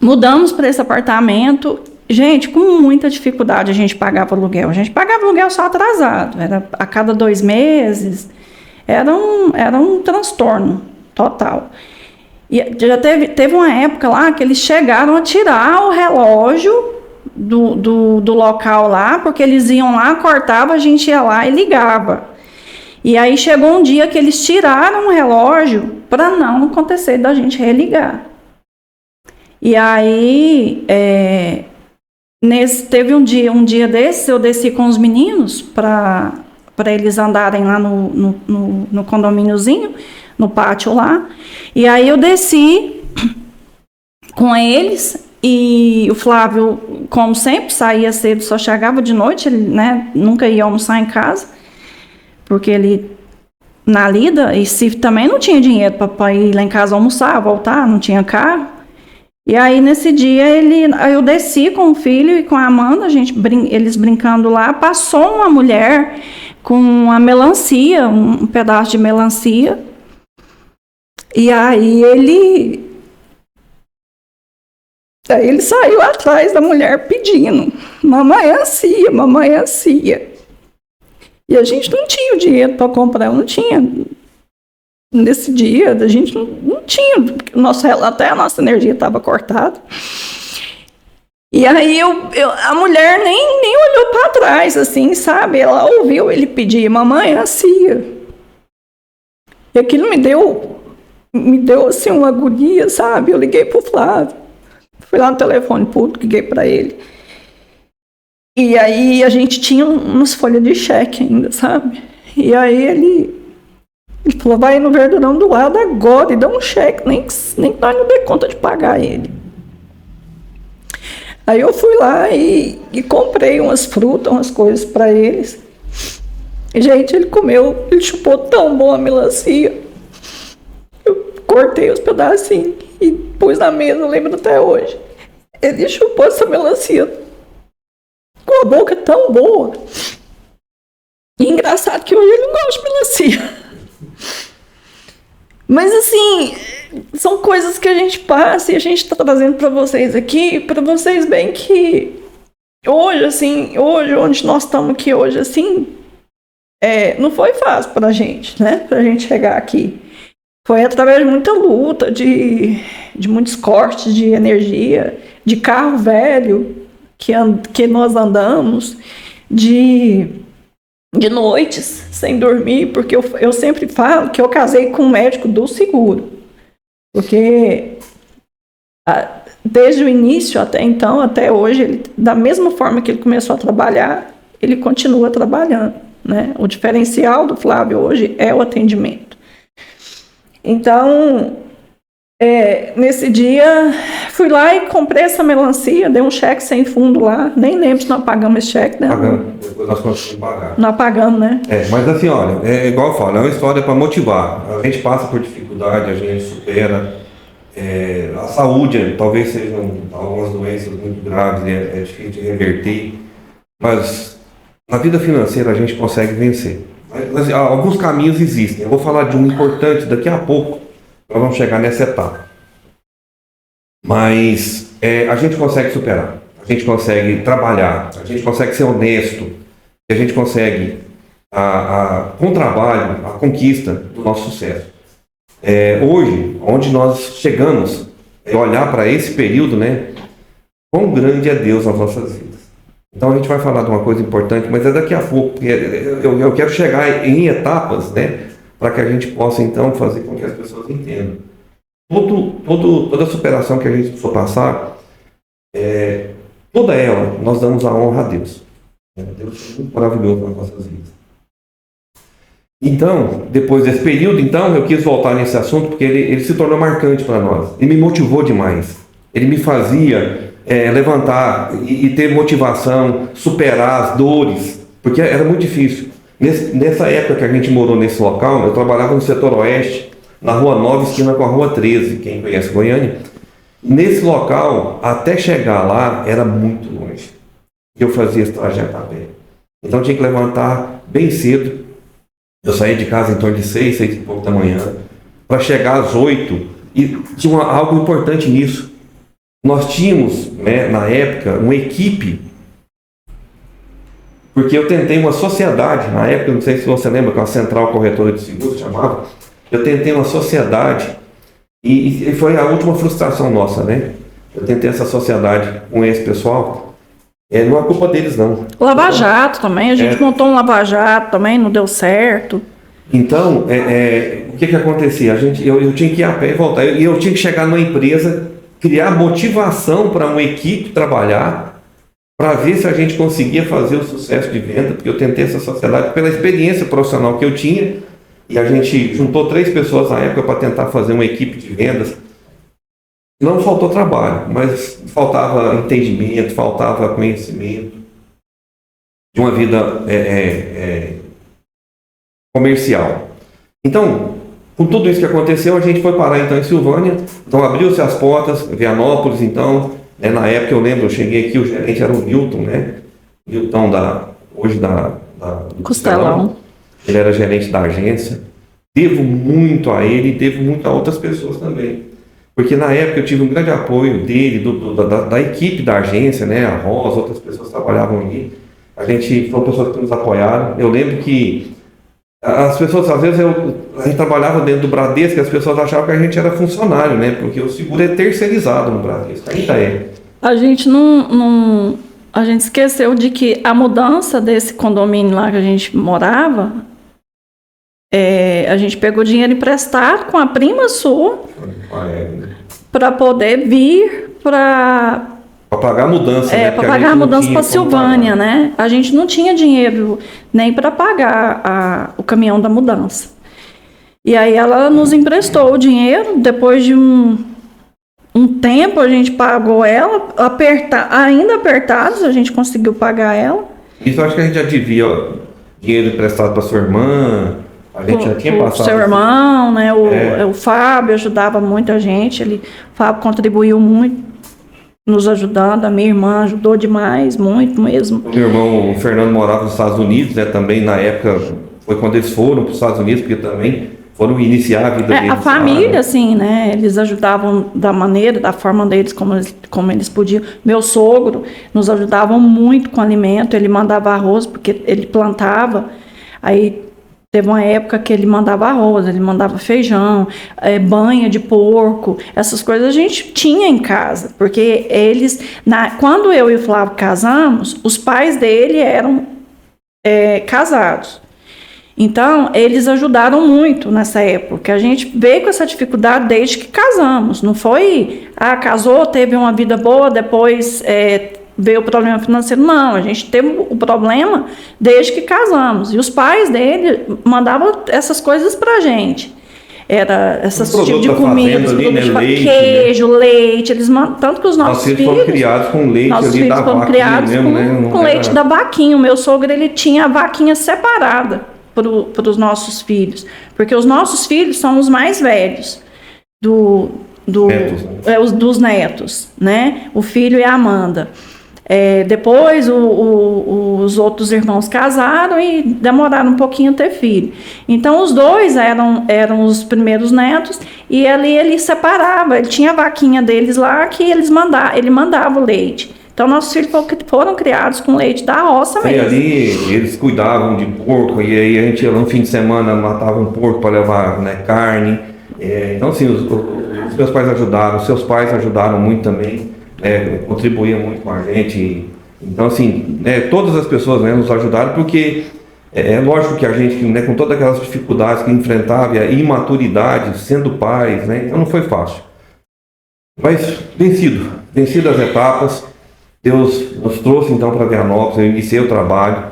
mudamos para esse apartamento. Gente, com muita dificuldade a gente pagava aluguel. A gente pagava aluguel só atrasado, era a cada 2 meses. Era um transtorno total. E já teve uma época lá que eles chegaram a tirar o relógio do local lá, porque eles iam lá, cortavam, a gente ia lá e ligava. E aí chegou um dia que eles tiraram o relógio para não acontecer da gente religar. E aí teve um dia desses, eu desci com os meninos para eles andarem lá no condomíniozinho, no pátio lá. E aí eu desci com eles, e o Flávio, como sempre, saía cedo, só chegava de noite, ele, né, nunca ia almoçar em casa, porque ele, na lida, e se também não tinha dinheiro para ir lá em casa almoçar, voltar, não tinha carro. E aí, nesse dia, eu desci com o filho e com a Amanda, eles brincando lá, passou uma mulher com uma melancia, um pedaço de melancia, e aí ele saiu atrás da mulher pedindo, mamãe ansia. E a gente não tinha o dinheiro para comprar, não tinha. Nesse dia, a gente não tinha, até a nossa energia estava cortada. E aí a mulher nem olhou para trás, assim, sabe? Ela ouviu ele pedir, mamãe ansia. E aquilo me deu assim uma agonia, sabe? Eu liguei pro Flávio, fui lá no telefone público, liguei para ele. E aí a gente tinha umas folhas de cheque ainda, sabe? E aí ele falou, vai no Verdurão do lado agora e dá um cheque, nem que nós não dê conta de pagar ele. Aí eu fui lá e comprei umas frutas, umas coisas para eles. E, gente, ele chupou tão bom a melancia. Eu cortei os pedacinhos e pus na mesa, eu lembro até hoje. Ele chupou essa melancia com a boca tão boa. E engraçado que hoje ele não gosta de melancia. Mas assim, são coisas que a gente passa e a gente está trazendo para vocês aqui, para vocês verem que hoje, onde nós estamos aqui hoje, assim, não foi fácil para a gente, né? Para a gente chegar aqui. Foi através de muita luta, de muitos cortes de energia, de carro velho que nós andamos, de noites sem dormir, porque eu sempre falo que eu casei com um médico do seguro, porque desde o início até então, até hoje, da mesma forma que ele começou a trabalhar, ele continua trabalhando, né? O diferencial do Flávio hoje é o atendimento. Então, nesse dia, fui lá e comprei essa melancia, dei um cheque sem fundo lá, nem lembro se nós pagamos esse cheque, né? Pagamos, depois nós conseguimos pagar. Nós pagamos, né? Mas assim, olha, igual eu falo, é uma história para motivar. A gente passa por dificuldade, a gente supera. A saúde, talvez sejam algumas doenças muito graves, é difícil de reverter, mas na vida financeira a gente consegue vencer. Mas alguns caminhos existem. Eu vou falar de um importante daqui a pouco. Nós vamos chegar nessa etapa. Mas a gente consegue superar, a gente consegue trabalhar, a gente consegue ser honesto, a gente consegue, com o trabalho, a conquista do nosso sucesso. Hoje, onde nós chegamos, olhar para esse período, né? Quão grande é Deus nas nossas vidas. Então a gente vai falar de uma coisa importante, mas é daqui a pouco, porque eu quero chegar em etapas, né? Para que a gente possa, então, fazer com que as pessoas entendam. toda a superação que a gente for passar, toda ela, nós damos a honra a Deus. Deus é muito maravilhoso nas nossas vidas. Então, depois desse período, eu quis voltar nesse assunto porque ele se tornou marcante para nós. Ele me motivou demais. Ele me fazia levantar e ter motivação, superar as dores, porque era muito difícil. Nessa época que a gente morou nesse local, eu trabalhava no setor oeste, na Rua 9, esquina com a Rua 13, quem conhece Goiânia. Nesse local, até chegar lá, era muito longe. E eu fazia esse trajeto a pé. Então tinha que levantar bem cedo. Eu saía de casa em torno de 6 e pouco da manhã, para chegar às 8. E tinha algo importante nisso. Nós tínhamos, na época, uma equipe, porque eu tentei uma sociedade, na época, não sei se você lembra, que a Central Corretora de Seguros chamava, eu tentei uma sociedade, e foi a última frustração nossa, né? Eu tentei essa sociedade com esse pessoal, não é culpa deles, não. Lava Jato também, a gente montou um Lava Jato também, não deu certo. Então, o que acontecia? Eu tinha que ir a pé e voltar, e eu tinha que chegar numa empresa, criar motivação para uma equipe trabalhar, para ver se a gente conseguia fazer o sucesso de venda, porque eu tentei essa sociedade pela experiência profissional que eu tinha, e a gente juntou 3 pessoas na época para tentar fazer uma equipe de vendas. Não faltou trabalho, mas faltava entendimento, faltava conhecimento de uma vida comercial. Então, com tudo isso que aconteceu, a gente foi parar então em Silvânia. Então abriu-se as portas, Vianópolis, então, na época eu lembro, eu cheguei aqui, o gerente era o Milton, Milton hoje do Costelão. Ele era gerente da agência. Devo muito a ele e devo muito a outras pessoas também. Porque na época eu tive um grande apoio dele, da equipe da agência, a Rosa, outras pessoas trabalhavam ali. Foram pessoas que nos apoiaram. Eu lembro que as pessoas, às vezes, a gente trabalhava dentro do Bradesco e as pessoas achavam que a gente era funcionário, porque o seguro é terceirizado no Bradesco, ainda é. A gente a gente esqueceu de que a mudança desse condomínio lá que a gente morava, a gente pegou dinheiro emprestado com a prima sua para poder vir para pagar a mudança, para pagar a mudança para Silvânia, né? A gente não tinha dinheiro nem para pagar o caminhão da mudança. E aí ela nos emprestou o dinheiro, depois de um tempo a gente pagou ela, ainda apertados, a gente conseguiu pagar ela. Isso eu acho que a gente já devia dinheiro emprestado para sua irmã, a gente já tinha passado. Seu irmão, né? O Fábio ajudava muito a gente, o Fábio contribuiu muito, nos ajudando, a minha irmã ajudou demais, muito mesmo. O meu irmão, o Fernando, morava nos Estados Unidos, também na época, foi quando eles foram para os Estados Unidos, porque também foram iniciar a vida deles. A família, assim, eles ajudavam da forma deles, como eles podiam. Meu sogro nos ajudavam muito com alimento, ele mandava arroz, porque ele plantava, aí teve uma época que ele mandava arroz, ele mandava feijão, banha de porco, essas coisas a gente tinha em casa, porque quando eu e o Flávio casamos, os pais dele eram casados. Então, eles ajudaram muito nessa época. A gente veio com essa dificuldade desde que casamos. Não foi, casou, teve uma vida boa, depois veio o problema financeiro. Não, a gente teve o problema desde que casamos. E os pais dele mandavam essas coisas pra gente. Era esses tipos de comida, queijo, leite. Tanto que os nossos filhos foram criados com leite ali da vaquinha mesmo, com leite da vaquinha. O meu sogro, ele tinha a vaquinha separada para os nossos filhos. Porque os nossos filhos são os mais velhos dos netos, né? O filho e a Amanda. Depois os outros irmãos casaram e demoraram um pouquinho a ter filho. Então os dois eram os primeiros netos, e ali ele separava, ele tinha a vaquinha deles lá que ele mandava o leite. Então nossos filhos foram criados com leite da roça mesmo. E ali eles cuidavam de porco, e aí a gente ia lá no fim de semana, matava um porco para levar carne. Então assim, os meus pais ajudaram, os seus pais ajudaram muito também. Contribuíam muito com a gente. Então, assim, todas as pessoas nos ajudaram, porque É lógico que a gente, né, com todas aquelas dificuldades que enfrentava, a imaturidade, sendo pais, né, então não foi fácil. Mas vencidas as etapas, Deus nos trouxe então para Vianópolis, eu iniciei o trabalho.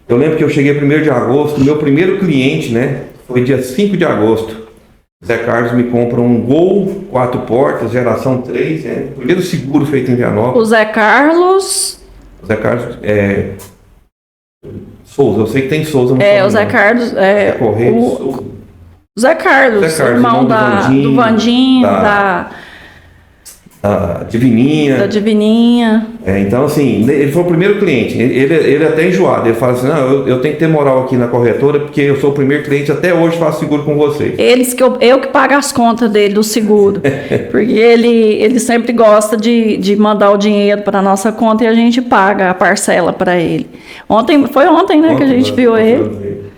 Eu lembro que eu cheguei 1º de agosto, meu primeiro cliente, né, foi dia 5 de agosto. Zé Carlos me compra um Gol 4 portas, geração 3, o primeiro seguro feito em Vianópolis. O Zé Carlos Souza, eu sei que tem Souza no o Zé Carlos Correia de Souza. O Zé Carlos, irmão do Vandinho, da Divininha. Da Divininha. Então, assim, ele foi o primeiro cliente. Ele até enjoado. Ele fala assim, não, eu tenho que ter moral aqui na corretora, porque eu sou o primeiro cliente, até hoje faço seguro com vocês. Eu que pago as contas dele, do seguro. Porque ele sempre gosta de mandar o dinheiro para a nossa conta e a gente paga a parcela para ele. Foi ontem, né, que a gente viu ele.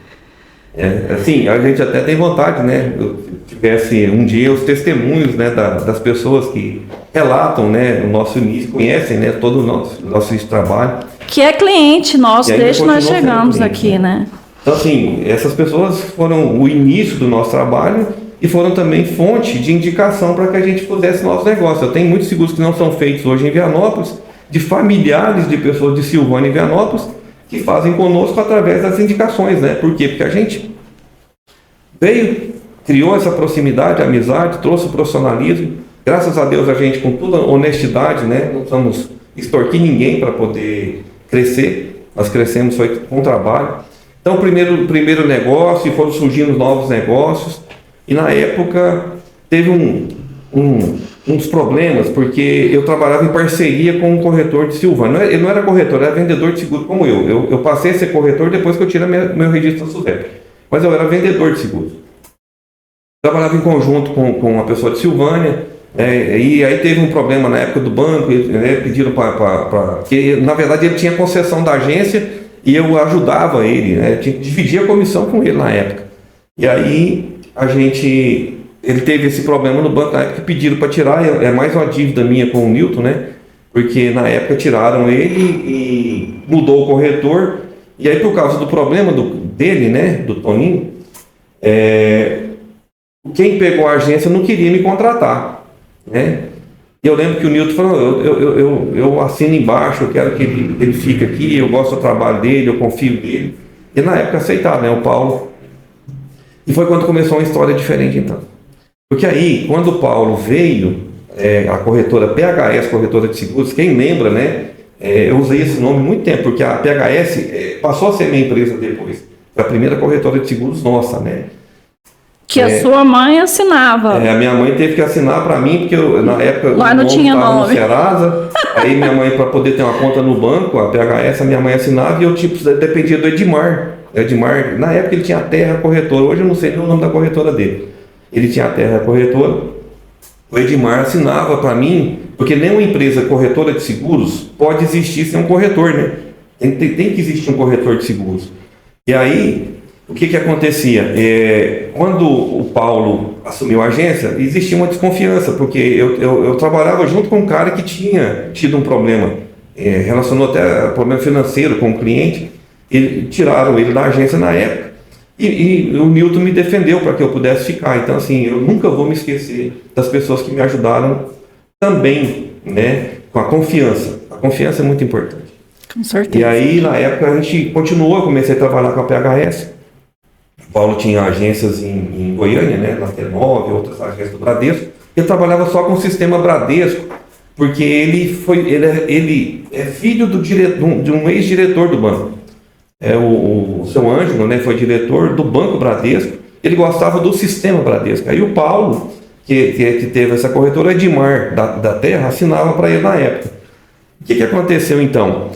Assim, a gente até tem vontade, né? Eu tivesse um dia os testemunhos, né, das pessoas que relatam, né, o nosso início, conhecem, né, todo o nosso trabalho. Que é cliente nosso, desde que nós chegamos aqui, né? Então, assim, essas pessoas foram o início do nosso trabalho e foram também fonte de indicação para que a gente pudesse nosso negócio. Eu tenho muitos seguros que não são feitos hoje em Vianópolis, de familiares de pessoas de Silvânia e Vianópolis, que fazem conosco através das indicações, né? Por quê? Porque a gente criou essa proximidade, amizade, trouxe o profissionalismo. Graças a Deus a gente, com toda honestidade, né? Não estamos extorquir ninguém para poder crescer. Nós crescemos foi com trabalho. Então, primeiro negócio, e foram surgindo novos negócios. E na época teve uns problemas, porque eu trabalhava em parceria com um corretor de Silvânia. Ele não era corretor, era vendedor de seguro como eu. Eu passei a ser corretor depois que eu tirei meu registro da SUSEP. Mas eu era vendedor de seguros. Trabalhava em conjunto com uma pessoa de Silvânia, e aí teve um problema na época do banco, pediram para... Porque, na verdade, ele tinha concessão da agência e eu ajudava ele, né? Tinha que dividir a comissão com ele na época. E aí, ele teve esse problema no banco na época, pediram para tirar, é mais uma dívida minha com o Newton, né? Porque na época tiraram ele e mudou o corretor, e aí por causa do problema dele, né, do Toninho, quem pegou a agência não queria me contratar, né? E eu lembro que o Newton falou, eu assino embaixo, eu quero que ele fique aqui, eu gosto do trabalho dele, eu confio nele. E na época aceitaram, né, o Paulo. E foi quando começou uma história diferente, então. Porque aí, quando o Paulo veio, a corretora PHS, corretora de seguros, quem lembra, né? Eu usei esse nome há muito tempo, porque a PHS passou a ser minha empresa depois. Foi a primeira corretora de seguros nossa, né? Que a sua mãe assinava. A minha mãe teve que assinar para mim, porque na época lá não tinha nome. No Serasa, aí minha mãe, para poder ter uma conta no banco, a PHS, a minha mãe assinava, e eu dependia do Edmar. Edmar, na época ele tinha a Terra Corretora, hoje eu não sei nem o nome da corretora dele. Ele tinha a Terra Corretora, o Edmar assinava para mim, porque nenhuma empresa corretora de seguros pode existir sem um corretor, né? Tem que existir um corretor de seguros. E aí, o que acontecia? Quando o Paulo assumiu a agência, existia uma desconfiança, porque eu trabalhava junto com um cara que tinha tido um problema, relacionou até a problema financeiro com o cliente, e tiraram ele da agência na época. E o Newton me defendeu para que eu pudesse ficar. Então, assim, eu nunca vou me esquecer das pessoas que me ajudaram também, né, com a confiança. A confiança é muito importante. Com certeza. E aí, na época, a gente continuou, eu comecei a trabalhar com a PHS. O Paulo tinha agências em Goiânia, né, na T9, outras agências do Bradesco. Eu trabalhava só com o sistema Bradesco, porque ele é filho de um ex-diretor do banco. O seu Ângelo, né, foi diretor do Banco Bradesco. Ele gostava do sistema Bradesco. Aí o Paulo, que teve essa corretora, Edmar, da Terra, assinava para ele na época. O que aconteceu então?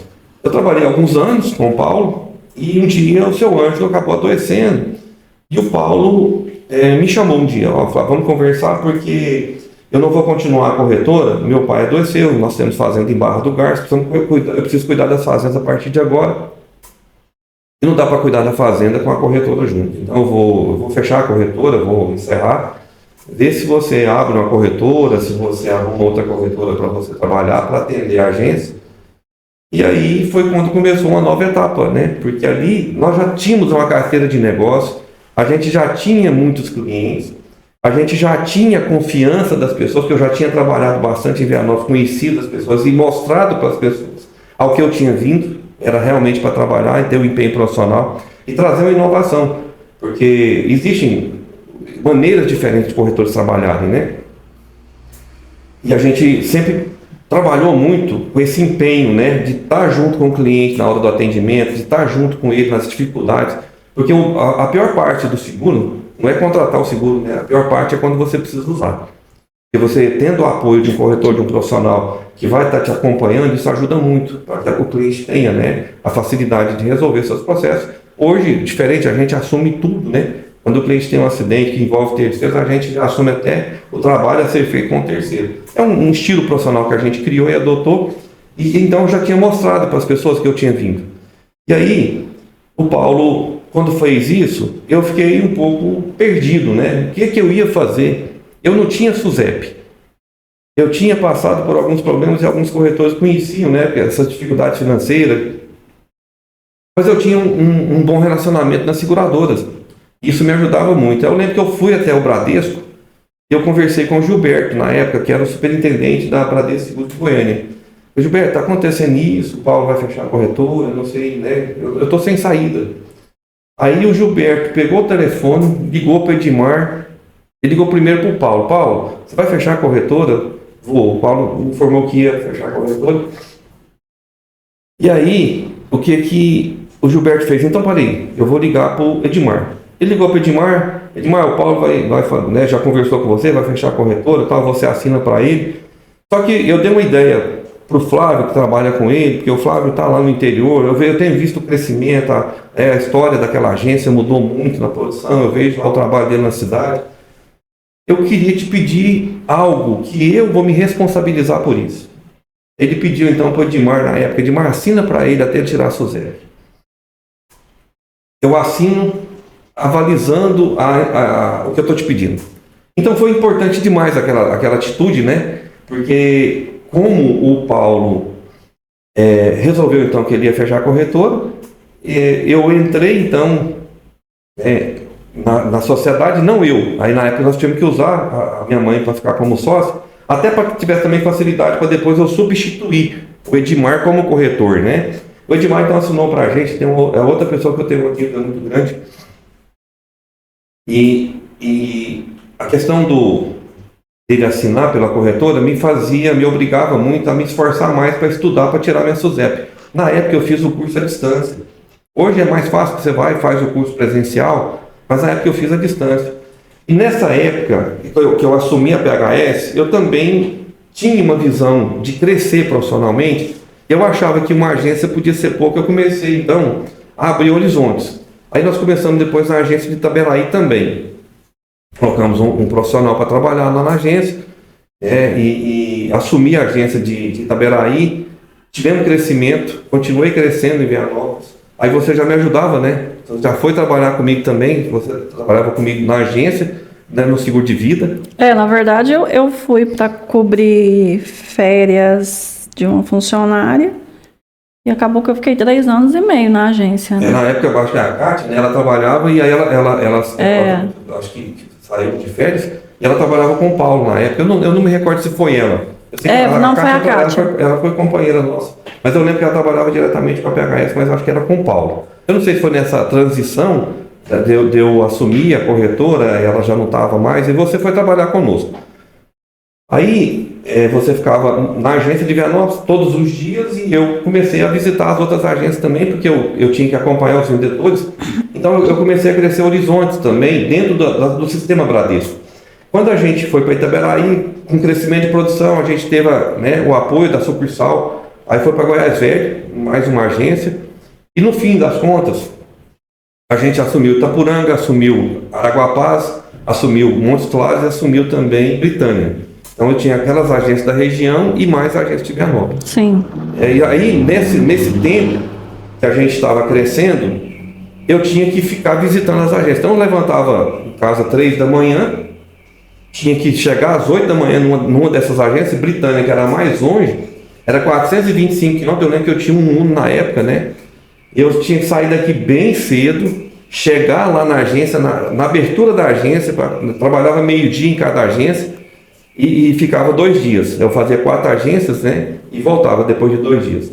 Eu trabalhei alguns anos com o Paulo e um dia o seu Ângelo acabou adoecendo. E o Paulo me chamou um dia, falou, vamos conversar porque eu não vou continuar a corretora, meu pai adoeceu, nós temos fazenda em Barra do Garça, eu preciso cuidar das fazendas a partir de agora. E não dá para cuidar da fazenda com a corretora junto. Então eu vou fechar a corretora, vou encerrar. Vê se você abre uma corretora, se você arruma outra corretora para você trabalhar, para atender a agência. E aí foi quando começou uma nova etapa, né? Porque ali nós já tínhamos uma carteira de negócio, a gente já tinha muitos clientes, a gente já tinha confiança das pessoas, que eu já tinha trabalhado bastante em Vianópolis, conhecido as pessoas e mostrado para as pessoas ao que eu tinha vindo, era realmente para trabalhar e ter um empenho profissional e trazer uma inovação, porque existem maneiras diferentes de corretores trabalharem, né? E a gente sempre trabalhou muito com esse empenho, né, de estar junto com o cliente na hora do atendimento, de estar junto com ele nas dificuldades, porque a pior parte do seguro não é contratar o seguro, né? A pior parte é quando você precisa usar. E você tendo o apoio de um corretor, de um profissional que vai estar te acompanhando, isso ajuda muito para que o cliente tenha, né, a facilidade de resolver seus processos. Hoje, diferente, a gente assume tudo, né? Quando o cliente tem um acidente que envolve terceiros, a gente já assume até o trabalho a ser feito com o terceiro. É um estilo profissional que a gente criou e adotou, e então já tinha mostrado para as pessoas que eu tinha vindo. E aí, o Paulo, quando fez isso, eu fiquei um pouco perdido, né? O que eu ia fazer? Eu não tinha SUSEP. Eu tinha passado por alguns problemas e alguns corretores conheciam, né, essas dificuldades financeiras, mas eu tinha um bom relacionamento nas seguradoras. Isso me ajudava muito. Eu lembro que eu fui até o Bradesco e eu conversei com o Gilberto, na época, que era o superintendente da Bradesco Seguros de Goiânia. Eu, Gilberto, está acontecendo isso, o Paulo vai fechar a corretora, não sei, né? Eu estou sem saída. Aí o Gilberto pegou o telefone, ligou para o Edmar, ele ligou primeiro para o Paulo. Paulo, você vai fechar a corretora? Vou. O Paulo informou que ia fechar a corretora. E aí, o que o Gilberto fez? Então, parei, eu vou ligar para o Edmar. Ele ligou para o Edmar, o Paulo vai né, já conversou com você, vai fechar a corretora, tal, você assina para ele. Só que eu dei uma ideia para o Flávio, que trabalha com ele, porque o Flávio está lá no interior, eu tenho visto o crescimento, a história daquela agência mudou muito na produção, eu vejo lá o trabalho dele na cidade. Eu queria te pedir algo que eu vou me responsabilizar por isso. Ele pediu então para o Edmar, na época, Edmar, assina para ele até ele tirar a SUSEP. Eu assino avalizando o que eu estou te pedindo. Então foi importante demais aquela atitude, né? Porque como o Paulo resolveu então que ele ia fechar a corretora, eu entrei então na sociedade, não eu. Aí na época nós tínhamos que usar a minha mãe para ficar como sócio, até para que tivesse também facilidade para depois eu substituir o Edmar como corretor, né? O Edmar então assinou para a gente, tem outra pessoa que eu tenho aqui muito grande. E a questão dele assinar pela corretora me obrigava muito a me esforçar mais para estudar, para tirar minha SUSEP. Na época eu fiz o curso à distância. Hoje é mais fácil, que você vai e faz o curso presencial, mas na época eu fiz à distância. E nessa época que eu assumi a PHS, eu também tinha uma visão de crescer profissionalmente. Eu achava que uma agência podia ser pouco, eu comecei então a abrir horizontes. Aí nós começamos depois na agência de Itaberaí também. Colocamos um profissional para trabalhar lá na agência e assumi a agência de Itaberaí. Tivemos crescimento, continuei crescendo em Vianópolis. Aí você já me ajudava, né? Você já foi trabalhar comigo também, você trabalhava comigo na agência, né, no seguro de vida. Na verdade eu fui para cobrir férias de uma funcionária. E acabou que eu fiquei 3 anos e meio na agência, né? Na época, eu acho que a Kátia, né, ela trabalhava e aí ela acho que saiu de férias e ela trabalhava com o Paulo na época. Eu não me recordo se foi ela. Eu sei que não foi a Kátia. Ela foi companheira nossa. Mas eu lembro que ela trabalhava diretamente com a PHS, mas acho que era com o Paulo. Eu não sei se foi nessa transição de eu assumir a corretora, ela já não estava mais, e você foi trabalhar conosco. Aí você ficava na agência de Vianópolis todos os dias e eu comecei a visitar as outras agências também, porque eu tinha que acompanhar os vendedores. Então eu comecei a crescer horizontes também dentro do sistema Bradesco. Quando a gente foi para Itaberaí, com crescimento de produção, a gente teve o apoio da sucursal, aí foi para Goiás Velho, mais uma agência, e no fim das contas, a gente assumiu Itapuranga, assumiu Araguapaz, assumiu Montes Claros e assumiu também Britânia. Então eu tinha aquelas agências da região e mais agências de Vianópolis. Sim. E aí, nesse tempo que a gente estava crescendo, eu tinha que ficar visitando as agências. Então eu levantava em casa 3 da manhã, tinha que chegar às 8 da manhã numa dessas agências, Britânia, que era mais longe, Era 425 quilômetros, eu lembro que eu tinha um Uno na época, né? Eu tinha que sair daqui bem cedo, chegar lá na agência, na abertura da agência, eu trabalhava meio-dia em cada agência e ficava 2 dias. Eu fazia 4 agências, né? E voltava depois de 2 dias.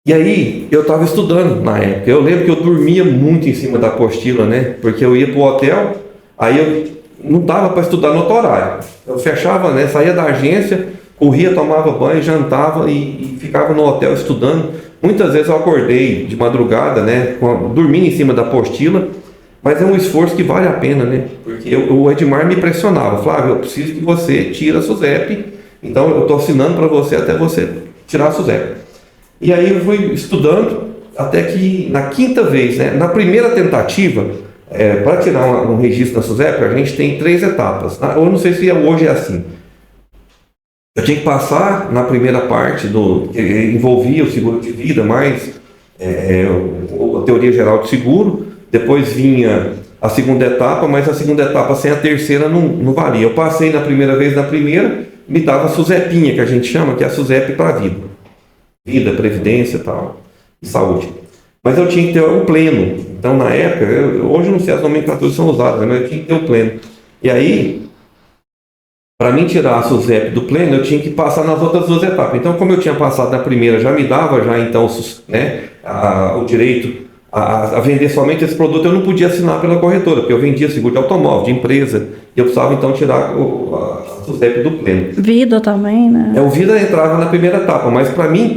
E aí, eu estava estudando na época. Eu lembro que eu dormia muito em cima da apostila, né? Porque eu ia para o hotel, aí eu não dava para estudar no outro horário. Eu fechava, né? Saía da agência, corria, tomava banho, jantava e ficava no hotel estudando. Muitas vezes eu acordei de madrugada, né? Dormindo em cima da apostila, mas é um esforço que vale a pena, né? Porque o Edmar me pressionava. Flávio, eu preciso que você tire a SUSEP, então eu estou assinando para você até você tirar a SUSEP. E aí eu fui estudando até que na 5ª vez, né? Na primeira tentativa, para tirar um registro da SUSEP, a gente tem 3 etapas. Eu não sei se hoje é assim. Eu tinha que passar na primeira parte que envolvia o seguro de vida, mais a teoria geral de seguro. Depois vinha a segunda etapa, mas a segunda etapa sem a terceira não valia. Eu passei na primeira vez, na primeira, me dava a SUSEPinha, que a gente chama, que é a SUSEP para vida. Vida, previdência tal, e saúde. Mas eu tinha que ter o pleno. Então, na época, hoje eu não sei as nomenclaturas são usadas, mas eu tinha que ter o pleno. E aí, para mim tirar a SUSEP do pleno, eu tinha que passar nas outras 2 etapas. Então, como eu tinha passado na primeira, já me dava então, né, o direito a vender somente esse produto. Eu não podia assinar pela corretora, porque eu vendia seguro de automóvel, de empresa, e eu precisava então tirar a SUSEP do pleno. Vida também, né? O Vida entrava na primeira etapa, mas para mim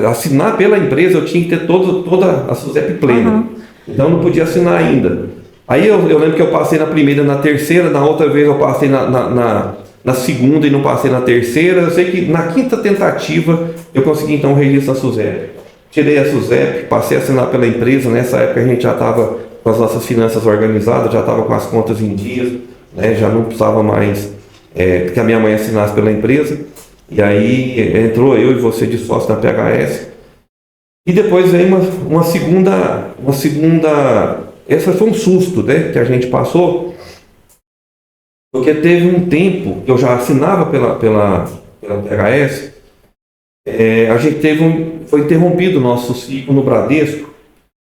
assinar pela empresa, eu tinha que ter toda a SUSEP plena. Uhum. Então eu não podia assinar ainda. Aí eu lembro que eu passei na primeira, na terceira, na outra vez eu passei na segunda e não passei na terceira. Eu sei que na 5ª tentativa eu consegui então o registro da SUSEP. Tirei a SUSEP, passei a assinar pela empresa. Nessa época a gente já estava com as nossas finanças organizadas, já estava com as contas em dias, né? Já não precisava mais que a minha mãe assinasse pela empresa. E aí entrou eu e você de sócio na PHS. E depois veio uma segunda. Essa foi um susto, né, que a gente passou, porque teve um tempo que eu já assinava pela PHS. A gente foi interrompido o nosso ciclo no Bradesco,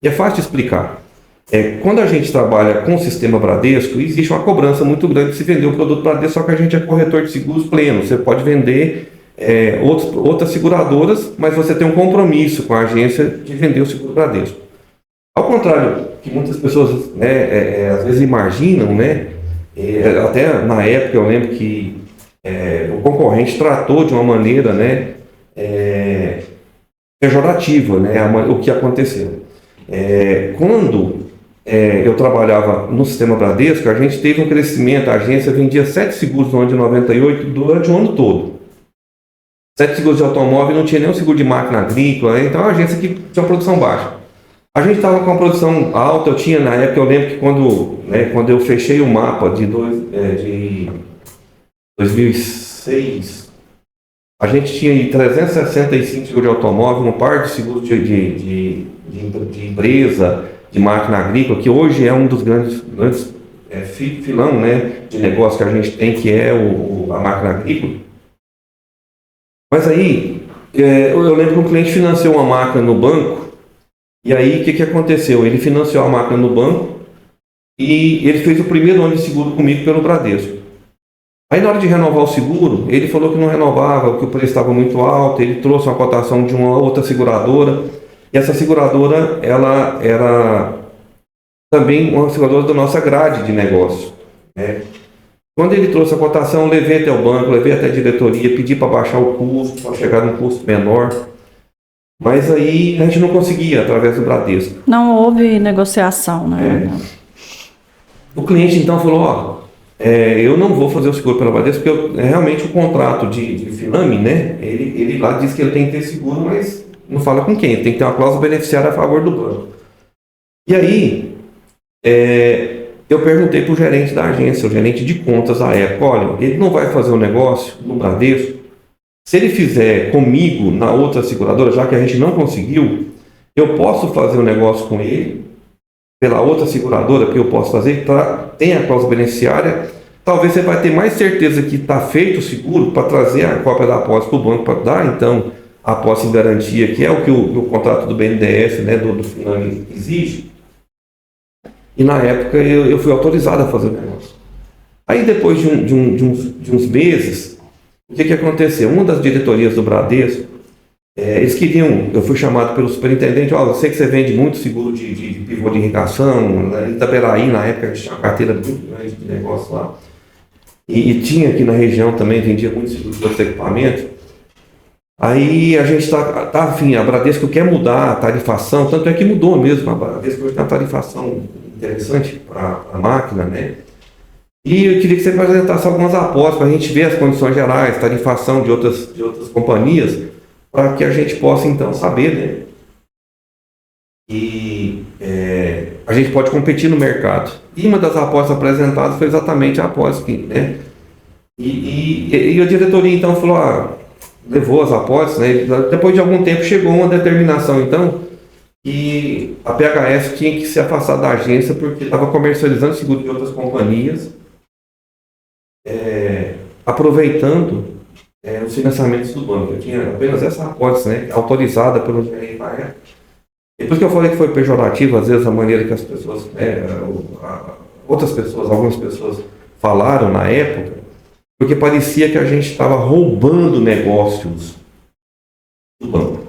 e é fácil de explicar. Quando a gente trabalha com o sistema Bradesco, existe uma cobrança muito grande de se vender o produto Bradesco, só que a gente é corretor de seguros pleno. Você pode vender outras seguradoras, mas você tem um compromisso com a agência de vender o seguro Bradesco. Ao contrário que muitas pessoas às vezes imaginam, né? Até na época eu lembro que o concorrente tratou de uma maneira, né, pejorativa, né, o que aconteceu. Quando eu trabalhava no sistema Bradesco, a gente teve um crescimento, a agência vendia 7 seguros no ano de 98 durante o ano todo. 7 seguros de automóvel, não tinha nenhum seguro de máquina agrícola, então a agência que tinha uma produção baixa. A gente estava com uma produção alta. Eu tinha, na época, eu lembro que quando eu fechei o mapa de 2006, a gente tinha aí 365 seguros de automóvel, um par de seguros de empresa, de máquina agrícola, que hoje é um dos grandes filão, né, de negócio que a gente tem, que é a máquina agrícola. Mas aí, eu lembro que um cliente financiou uma máquina no banco. E aí, o que aconteceu? Ele financiou a máquina no banco e ele fez o primeiro ano de seguro comigo pelo Bradesco. Aí, na hora de renovar o seguro, ele falou que não renovava, que o preço estava muito alto. Ele trouxe uma cotação de uma outra seguradora. E essa seguradora, ela era também uma seguradora da nossa grade de negócio, né? Quando ele trouxe a cotação, eu levei até o banco, levei até a diretoria, pedi para baixar o custo, para chegar num custo menor. Mas aí a gente não conseguia através do Bradesco. Não houve negociação, né? O cliente então falou, eu não vou fazer o seguro pela Bradesco, porque realmente o contrato de Finame, né? Ele lá diz que ele tem que ter seguro, mas não fala com quem. Ele tem que ter uma cláusula beneficiária a favor do banco. E aí, eu perguntei para o gerente da agência, o gerente de contas da época, olha, ele não vai fazer o negócio no Bradesco. Se ele fizer comigo na outra seguradora, já que a gente não conseguiu, eu posso fazer o negócio com ele pela outra seguradora, que eu posso fazer, tem a cláusula beneficiária, talvez você vai ter mais certeza que está feito o seguro para trazer a cópia da apólice para o banco para dar, então, a apólice em garantia, que é o que o contrato do BNDES, né, do FINAME exige. E na época eu fui autorizado a fazer o negócio. Aí depois de uns meses, o que aconteceu? Uma das diretorias do Bradesco, eles queriam, eu fui chamado pelo superintendente, eu sei que você vende muito seguro de pivô de irrigação, né? Em Itaberaí, na época, a gente tinha uma carteira muito grande de negócio lá. E tinha aqui na região também, vendia muito seguro de outros equipamentos. Aí a gente a Bradesco quer mudar a tarifação, tanto é que mudou mesmo, a Bradesco hoje tem uma tarifação interessante para a máquina, né? E eu queria que você apresentasse algumas apostas para a gente ver as condições gerais, tarifação de outras companhias, para que a gente possa então saber, né? E a gente pode competir no mercado. E uma das apostas apresentadas foi exatamente a aposta, né? E a diretoria então falou, levou as apostas, né? Depois de algum tempo chegou uma determinação então que a PHS tinha que se afastar da agência porque estava comercializando seguro de outras companhias, aproveitando os financiamentos do banco. Eu tinha apenas essa apólice, né, autorizada pelo gerente da época. Depois que eu falei que foi pejorativo, às vezes, a maneira que as pessoas, algumas pessoas falaram na época, porque parecia que a gente estava roubando negócios do banco.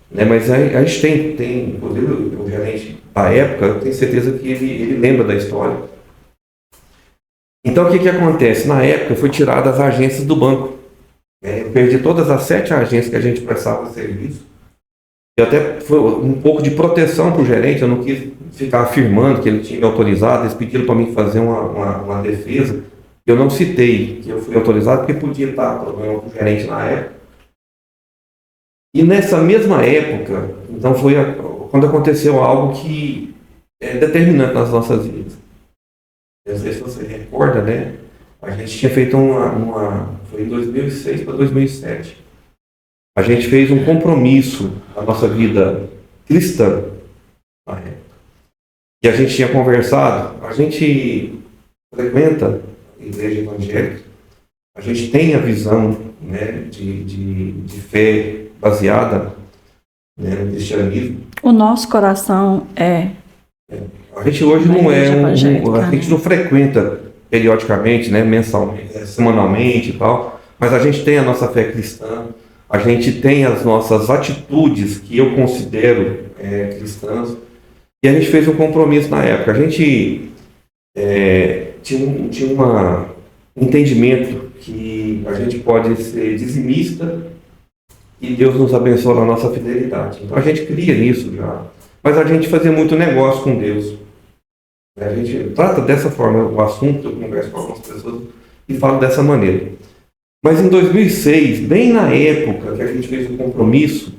Né? Mas a gente tem o gerente da época, eu tenho certeza que ele lembra da história. Então, o que acontece? Na época, foi tirada as agências do banco. Eu perdi todas as 7 agências que a gente prestava serviço. E até foi um pouco de proteção para o gerente, eu não quis ficar afirmando que ele tinha me autorizado, eles pediram para mim fazer uma defesa. Eu não citei que eu fui autorizado, porque podia estar problema com o gerente na época. E nessa mesma época, então foi quando aconteceu algo que é determinante nas nossas vidas. Não sei se você recorda, né? A gente tinha feito foi em 2006 para 2007. A gente fez um compromisso na nossa vida cristã, na época. E a gente tinha conversado, a gente frequenta a igreja evangélica, a gente tem a visão, né, de fé baseada, né, no cristianismo. O nosso coração A gente hoje não a gente não frequenta periodicamente, né, mensalmente, semanalmente e tal, mas a gente tem a nossa fé cristã, a gente tem as nossas atitudes que eu considero cristãs, e a gente fez um compromisso na época. A gente tinha um entendimento que a gente pode ser dizimista e Deus nos abençoa na nossa fidelidade. Então a gente cria nisso já, mas a gente fazia muito negócio com Deus. A gente trata dessa forma o assunto, eu converso com algumas pessoas e falo dessa maneira. Mas em 2006, bem na época que a gente fez o compromisso,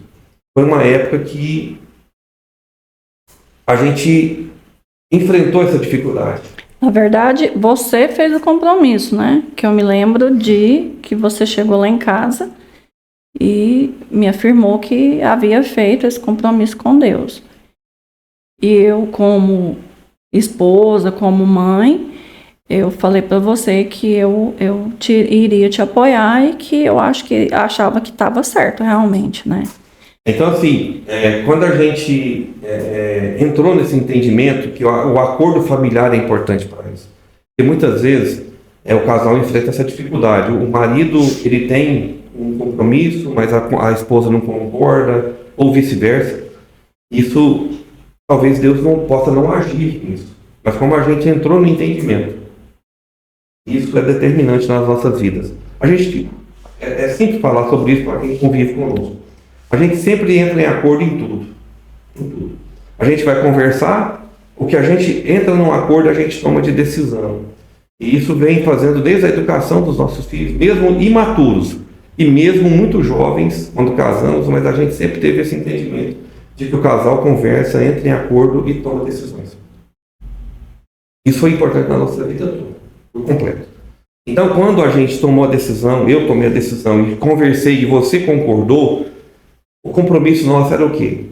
foi uma época que a gente enfrentou essa dificuldade. Na verdade, você fez o compromisso, né? Que eu me lembro de que você chegou lá em casa e me afirmou que havia feito esse compromisso com Deus. E eu, como esposa, como mãe, eu falei para você que eu iria te apoiar e que eu achava que estava certo realmente, né? Então, assim, quando a gente entrou nesse entendimento que o acordo familiar é importante para isso, porque muitas vezes o casal enfrenta essa dificuldade. O marido, ele tem um compromisso, mas a esposa não concorda, ou vice-versa. Isso, talvez Deus não possa não agir nisso. Mas como a gente entrou no entendimento, isso é determinante nas nossas vidas. A gente simples falar sobre isso para quem convive conosco. A gente sempre entra em acordo em tudo. Em tudo. A gente vai conversar, o que a gente entra num acordo, a gente toma de decisão. E isso vem fazendo desde a educação dos nossos filhos, mesmo imaturos e mesmo muito jovens, quando casamos, mas a gente sempre teve esse entendimento de que o casal conversa, entra em acordo e toma decisões. Isso foi importante na nossa vida toda, por completo. Então, quando a gente tomou a decisão, eu tomei a decisão e conversei e você concordou, o compromisso nosso era o quê?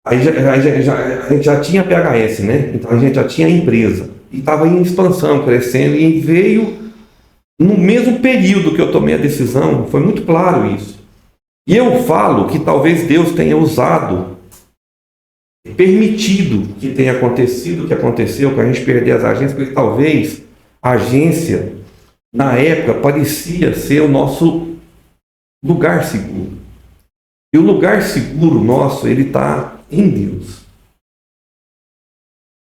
A gente já tinha PHS, né? Então a gente já tinha a empresa. E estava em expansão, crescendo, e veio no mesmo período que eu tomei a decisão, foi muito claro isso. E eu falo que talvez Deus tenha usado, permitido que tenha acontecido o que aconteceu, que a gente perder as agências, porque talvez a agência, na época, parecia ser o nosso lugar seguro. E o lugar seguro nosso, ele está em Deus.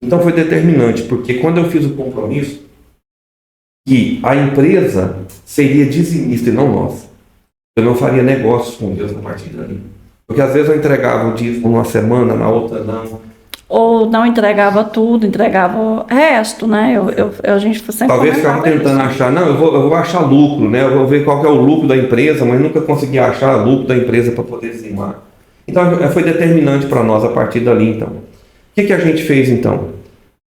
Então foi determinante, porque quando eu fiz o compromisso que a empresa seria dizimista e não nossa, eu não faria negócios com Deus a partir dali. Porque às vezes eu entregava o dízimo numa semana, na outra não. Ou não entregava tudo, entregava o resto, né? A gente sempre talvez ficava tentando achar, não, eu vou achar lucro, né? Eu vou ver qual que é o lucro da empresa, mas nunca conseguia achar lucro da empresa para poder dizimar. Então foi determinante para nós a partir dali, então. O que a gente fez, então?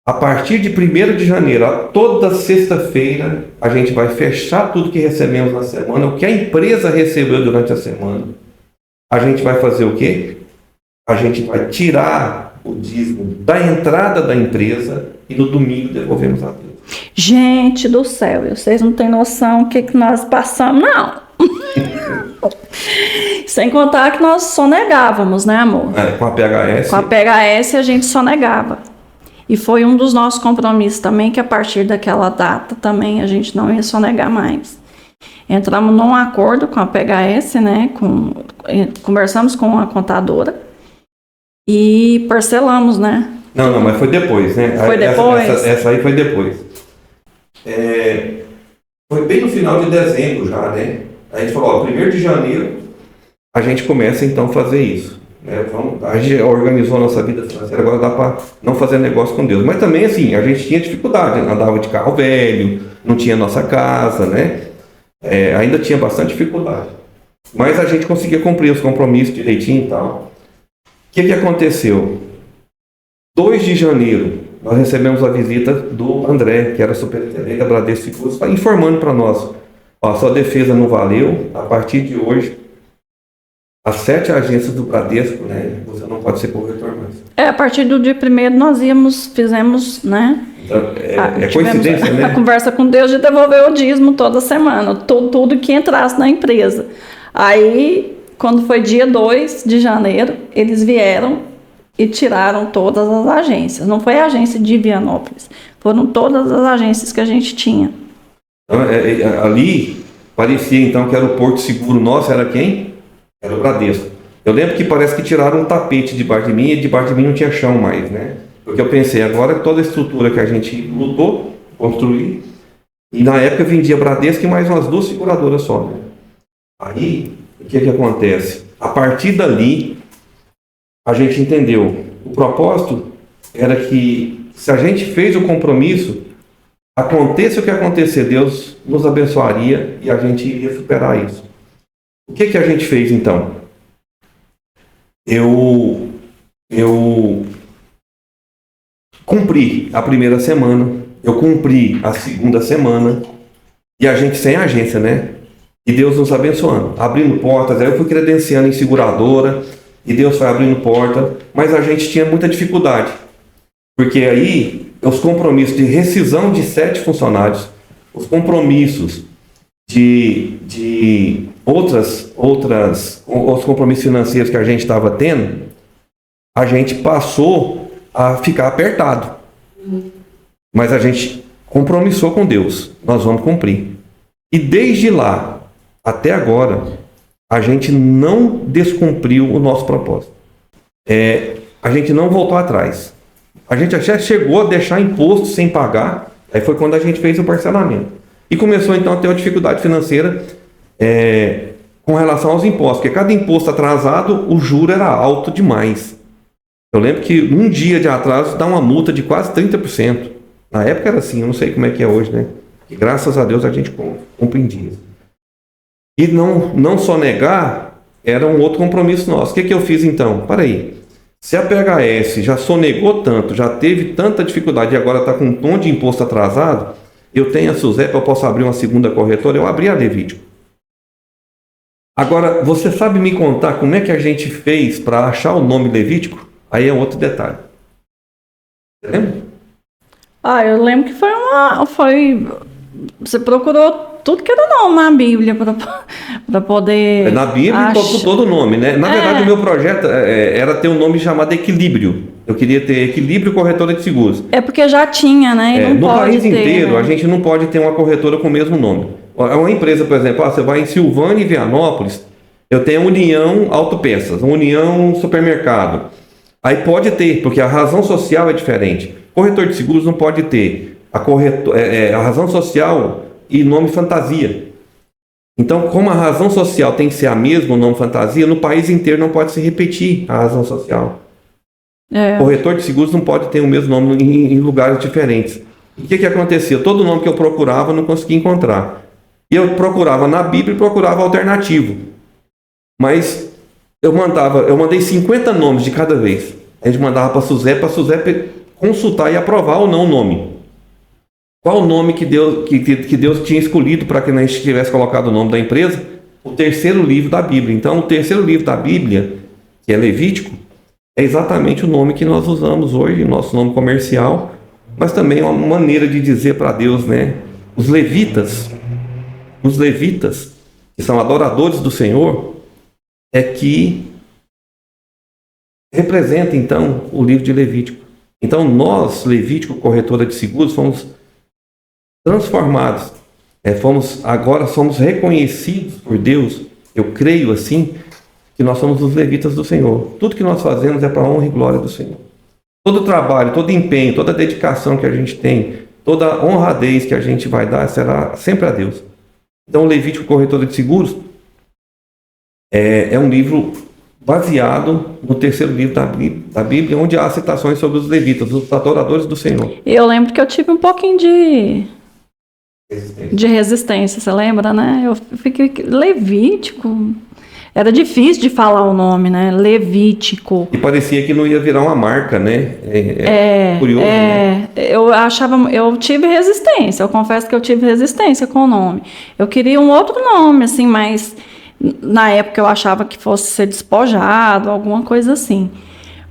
A partir de 1º de janeiro, toda sexta-feira, a gente vai fechar tudo que recebemos na semana, o que a empresa recebeu durante a semana. A gente vai fazer o quê? A gente vai tirar o dízimo da entrada da empresa e no domingo devolvemos a Deus. Gente do céu, vocês não têm noção o que nós passamos, não. Sem contar que nós sonegávamos, né, amor? Com a PHS. Com a PHS a gente sonegava. E foi um dos nossos compromissos também, que a partir daquela data também a gente não ia sonegar mais. Entramos num acordo com a PHS, né? Conversamos com a contadora e parcelamos, né? Não, mas foi depois, né? Foi depois? Essa aí foi depois. Foi bem no final de dezembro já, né? A gente falou, ó, 1º de janeiro a gente começa então a fazer isso. A gente organizou a nossa vida financeira, agora dá para não fazer negócio com Deus. Mas também, assim, a gente tinha dificuldade, andava de carro velho, não tinha nossa casa, né? Ainda tinha bastante dificuldade. Mas a gente conseguia cumprir os compromissos direitinho e tal. O que aconteceu? 2 de janeiro, nós recebemos a visita do André, que era superintendente da Bradesco Seguros, informando para nós, ó, sua defesa não valeu, a partir de hoje, as 7 agências do Bradesco, né, você não pode ser corretor mais. A partir do dia 1º nós fizemos, né? Então, coincidência, né? A conversa com Deus de devolver o dízimo toda semana, tudo que entrasse na empresa. Aí, quando foi dia 2 de janeiro, eles vieram e tiraram todas as agências. Não foi a agência de Vianópolis, foram todas as agências que a gente tinha. Então, ali, parecia então que era o porto seguro nosso, era quem? Era o Bradesco. Eu lembro que parece que tiraram um tapete debaixo de mim e debaixo de mim não tinha chão mais, né? Porque eu pensei, agora toda a estrutura que a gente lutou, construir, e na época vendia Bradesco e mais umas 2 seguradoras só, né? Aí, o que acontece? A partir dali, a gente entendeu. O propósito era que, se a gente fez o compromisso, aconteça o que acontecer, Deus nos abençoaria e a gente iria superar isso. O que a gente fez, então? Eu cumpri a 1ª semana, eu cumpri a 2ª semana, e a gente sem agência, né? E Deus nos abençoando, abrindo portas. Aí eu fui credenciando em seguradora, e Deus foi abrindo porta, mas a gente tinha muita dificuldade, porque aí os compromissos de rescisão de 7 funcionários, os compromissos de os compromissos financeiros que a gente estava tendo, a gente passou a ficar apertado. Mas a gente compromissou com Deus, nós vamos cumprir. E desde lá até agora, a gente não descumpriu o nosso propósito. A gente não voltou atrás. A gente até chegou a deixar imposto sem pagar, aí foi quando a gente fez o parcelamento. E começou então a ter uma dificuldade financeira com relação aos impostos, porque cada imposto atrasado, o juro era alto demais. Eu lembro que um dia de atraso dá uma multa de quase 30%. Na época era assim, eu não sei como é que é hoje, né? E graças a Deus a gente cumpre em dias. E não só negar, era um outro compromisso nosso. O que eu fiz então? Para aí. Se a PHS já sonegou tanto, já teve tanta dificuldade e agora está com um tom de imposto atrasado, eu tenho a SUSEP, eu posso abrir uma 2ª corretora, eu abri a Levítico. Agora, você sabe me contar como é que a gente fez para achar o nome Levítico? Aí é outro detalhe. Você lembra? Eu lembro que você procurou tudo que era nome na Bíblia para poder. Na Bíblia, todo nome, né? Na verdade, o meu projeto era ter um nome chamado Equilíbrio. Eu queria ter Equilíbrio Corretora de Seguros. É porque já tinha, né? No país inteiro, né? a gente não pode ter uma corretora com o mesmo nome. Uma empresa, por exemplo, você vai em Silvânia e Vianópolis, eu tenho a União Autopeças, a União Supermercado. Aí pode ter, porque a razão social é diferente. Corretor de seguros não pode ter a razão social e nome fantasia. Então, como a razão social tem que ser a mesma, o nome fantasia, no país inteiro não pode se repetir a razão social. Corretor de seguros não pode ter o mesmo nome em lugares diferentes. O que acontecia? Todo nome que eu procurava eu não conseguia encontrar. E eu procurava na Bíblia e procurava alternativo. Mas eu mandei 50 nomes de cada vez. A gente mandava para a Suzé consultar e aprovar ou não o nome. Qual o nome que Deus tinha escolhido para que a gente tivesse colocado o nome da empresa? O terceiro livro da Bíblia. Então, o terceiro livro da Bíblia, que é Levítico, é exatamente o nome que nós usamos hoje, nosso nome comercial, mas também é uma maneira de dizer para Deus, né? Os levitas, que são adoradores do Senhor, é que representa, então, o livro de Levítico. Então, nós, Levítico, corretora de seguros, fomos transformados. Agora somos reconhecidos por Deus, eu creio assim, que nós somos os levitas do Senhor. Tudo que nós fazemos é para a honra e glória do Senhor. Todo trabalho, todo empenho, toda dedicação que a gente tem, toda honradez que a gente vai dar será sempre a Deus. Então, o Levítico Corretora de Seguros é um livro baseado no terceiro livro da Bíblia, onde há citações sobre os levitas, os adoradores do Senhor. Eu lembro que eu tive um pouquinho de resistência, você lembra, né? Eu fiquei... Levítico... Era difícil de falar o nome, né? Levítico. E parecia que não ia virar uma marca, né? Curioso, né? Eu tive resistência, eu confesso que eu tive resistência com o nome. Eu queria um outro nome, assim, mas na época eu achava que fosse ser despojado, alguma coisa assim.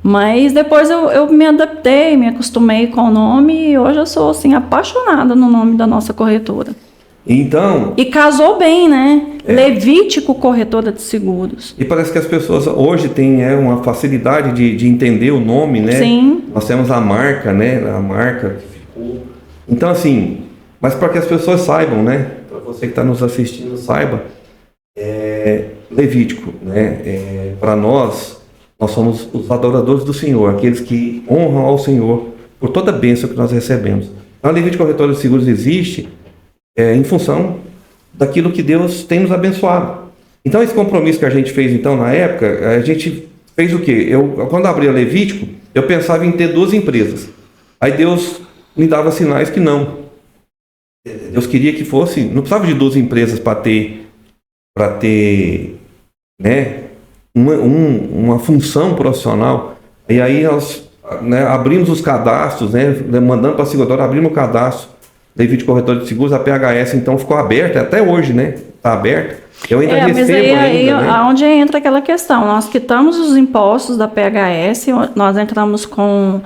Mas depois eu me adaptei, me acostumei com o nome e hoje eu sou, assim, apaixonada no nome da nossa corretora. Então... E casou bem, né? Levítico Corretora de Seguros. E parece que as pessoas hoje têm uma facilidade de entender o nome, né? Sim. Nós temos a marca, né? A marca que ficou. Então, assim, mas para que as pessoas saibam, né? Para você que está nos assistindo, saiba. Levítico, né? Para nós somos os adoradores do Senhor, aqueles que honram ao Senhor por toda a bênção que nós recebemos. Então, a Levítico Corretora de Seguros existe em função daquilo que Deus tem nos abençoado. Então, esse compromisso que a gente fez, então, na época, a gente fez o quê? Quando abri a Levítico, eu pensava em ter 2 empresas. Aí Deus me dava sinais que não. Deus queria que fosse... Não precisava de 2 empresas para ter né, uma função profissional. E aí nós abrimos os cadastros, né, mandando para a seguradora, abrimos o cadastro Levítico Corretora de Seguros, a PHS então ficou aberta, até hoje, né? Está aberta. Eu ainda recebo mas aí né? Onde entra aquela questão, nós quitamos os impostos da PHS, nós entramos com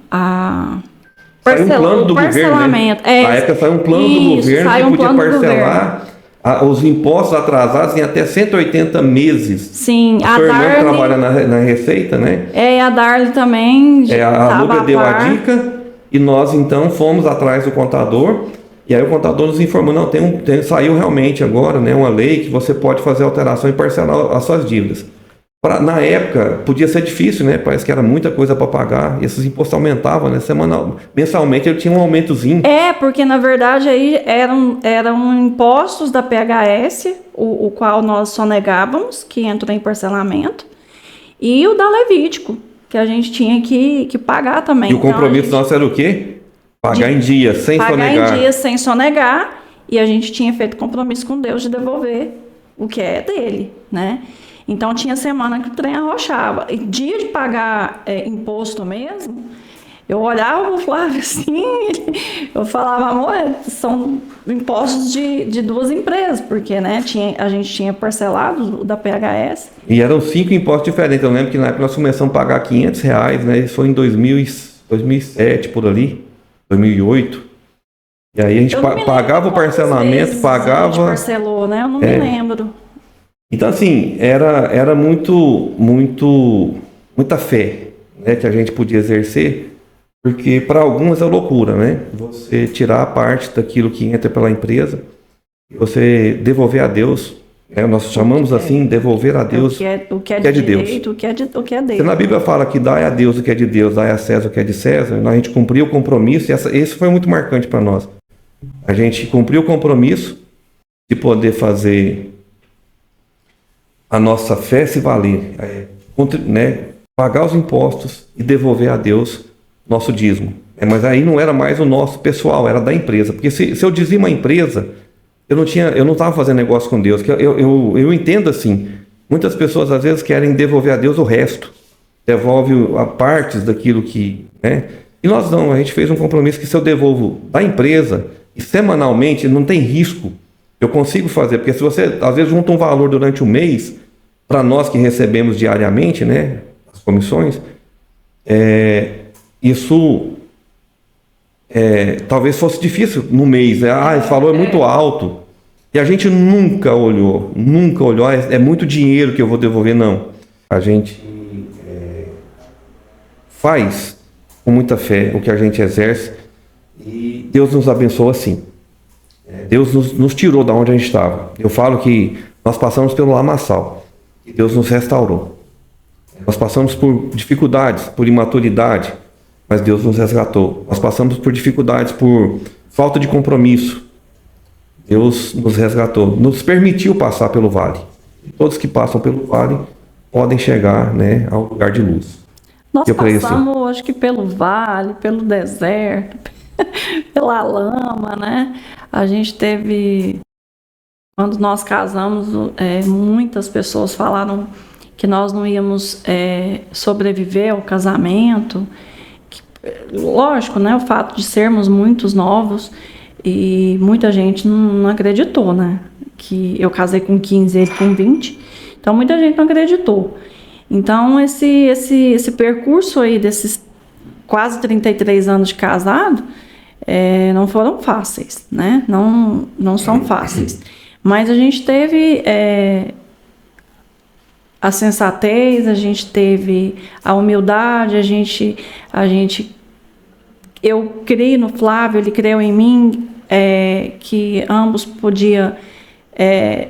a... Saiu um plano do governo, né? Na época saiu um plano do governo que podia parcelar os impostos atrasados em até 180 meses. Sim, a sua irmã trabalha na Receita, né? A Darly também. A Lúbia deu a dica. E nós, então, fomos atrás do contador, e aí o contador nos informou, não, saiu realmente agora, né, uma lei que você pode fazer alteração e parcelar as suas dívidas. Na época, podia ser difícil, né, parece que era muita coisa para pagar, e esses impostos aumentavam, né, mensalmente ele tinha um aumentozinho. Porque na verdade aí eram impostos da PHS, o qual nós sonegávamos, que entrou em parcelamento, e o da Levítico, que a gente tinha que pagar também. E o compromisso nosso era o quê? Pagar em dia, sem sonegar. Pagar em dia, sem sonegar. E a gente tinha feito compromisso com Deus de devolver o que é dele, né? Então, tinha semana que o trem arrochava. E dia de pagar imposto mesmo, eu olhava o Flávio assim, eu falava, amor, são impostos de 2 empresas, porque, né, a gente tinha parcelado da PHS. E eram 5 impostos diferentes. Eu lembro que na época nós começamos a pagar R$500, né? Isso foi em 2007, por ali, 2008. E aí a gente pagava o parcelamento, pagava... A gente parcelou, né? Eu não me lembro. Então, assim, era muita fé, né, que a gente podia exercer, porque para algumas é loucura, né? Você tirar a parte daquilo que entra pela empresa e você devolver a Deus, né? Nós chamamos assim, devolver a Deus o que é de Deus. O que é dele. Se na Bíblia fala que dá a Deus o que é de Deus, dá a César o que é de César, a gente cumpriu o compromisso, e esse foi muito marcante para nós. A gente cumpriu o compromisso de poder fazer a nossa fé se valer, né? Pagar os impostos e devolver a Deus nosso dízimo. Mas aí não era mais o nosso pessoal, era da empresa. Porque se eu dizia uma empresa, eu não estava fazendo negócio com Deus. Eu entendo assim, muitas pessoas às vezes querem devolver a Deus o resto, devolve a partes daquilo que, né? E nós não, a gente fez um compromisso que se eu devolvo da empresa, e semanalmente não tem risco, eu consigo fazer, porque se você às vezes junta um valor durante um mês, para nós que recebemos diariamente, né, as comissões, isso talvez fosse difícil no mês, né? Esse valor é muito alto, e a gente nunca olhou, é muito dinheiro que eu vou devolver, não. A gente faz com muita fé o que a gente exerce, e Deus nos abençoa assim. Deus nos tirou da onde a gente estava. Eu falo que nós passamos pelo lamaçal e Deus nos restaurou. Nós passamos por dificuldades, por imaturidade, mas Deus nos resgatou. Nós passamos por dificuldades, por falta de compromisso. Deus nos resgatou, nos permitiu passar pelo vale. Todos que passam pelo vale podem chegar, né, ao lugar de luz. Nós passamos, acho que pelo vale, pelo deserto, pela lama, né? A gente teve, quando nós casamos, muitas pessoas falaram que nós não íamos sobreviver ao casamento. Lógico, né? O fato de sermos muitos novos, e muita gente não acreditou, né? Que eu casei com 15 e ele com 20, então muita gente não acreditou. Então esse percurso aí desses quase 33 anos de casado, não foram fáceis, né? Não são fáceis. Mas a gente teve a sensatez, a gente teve a humildade, eu criei no Flávio, ele creu em mim, que ambos podiam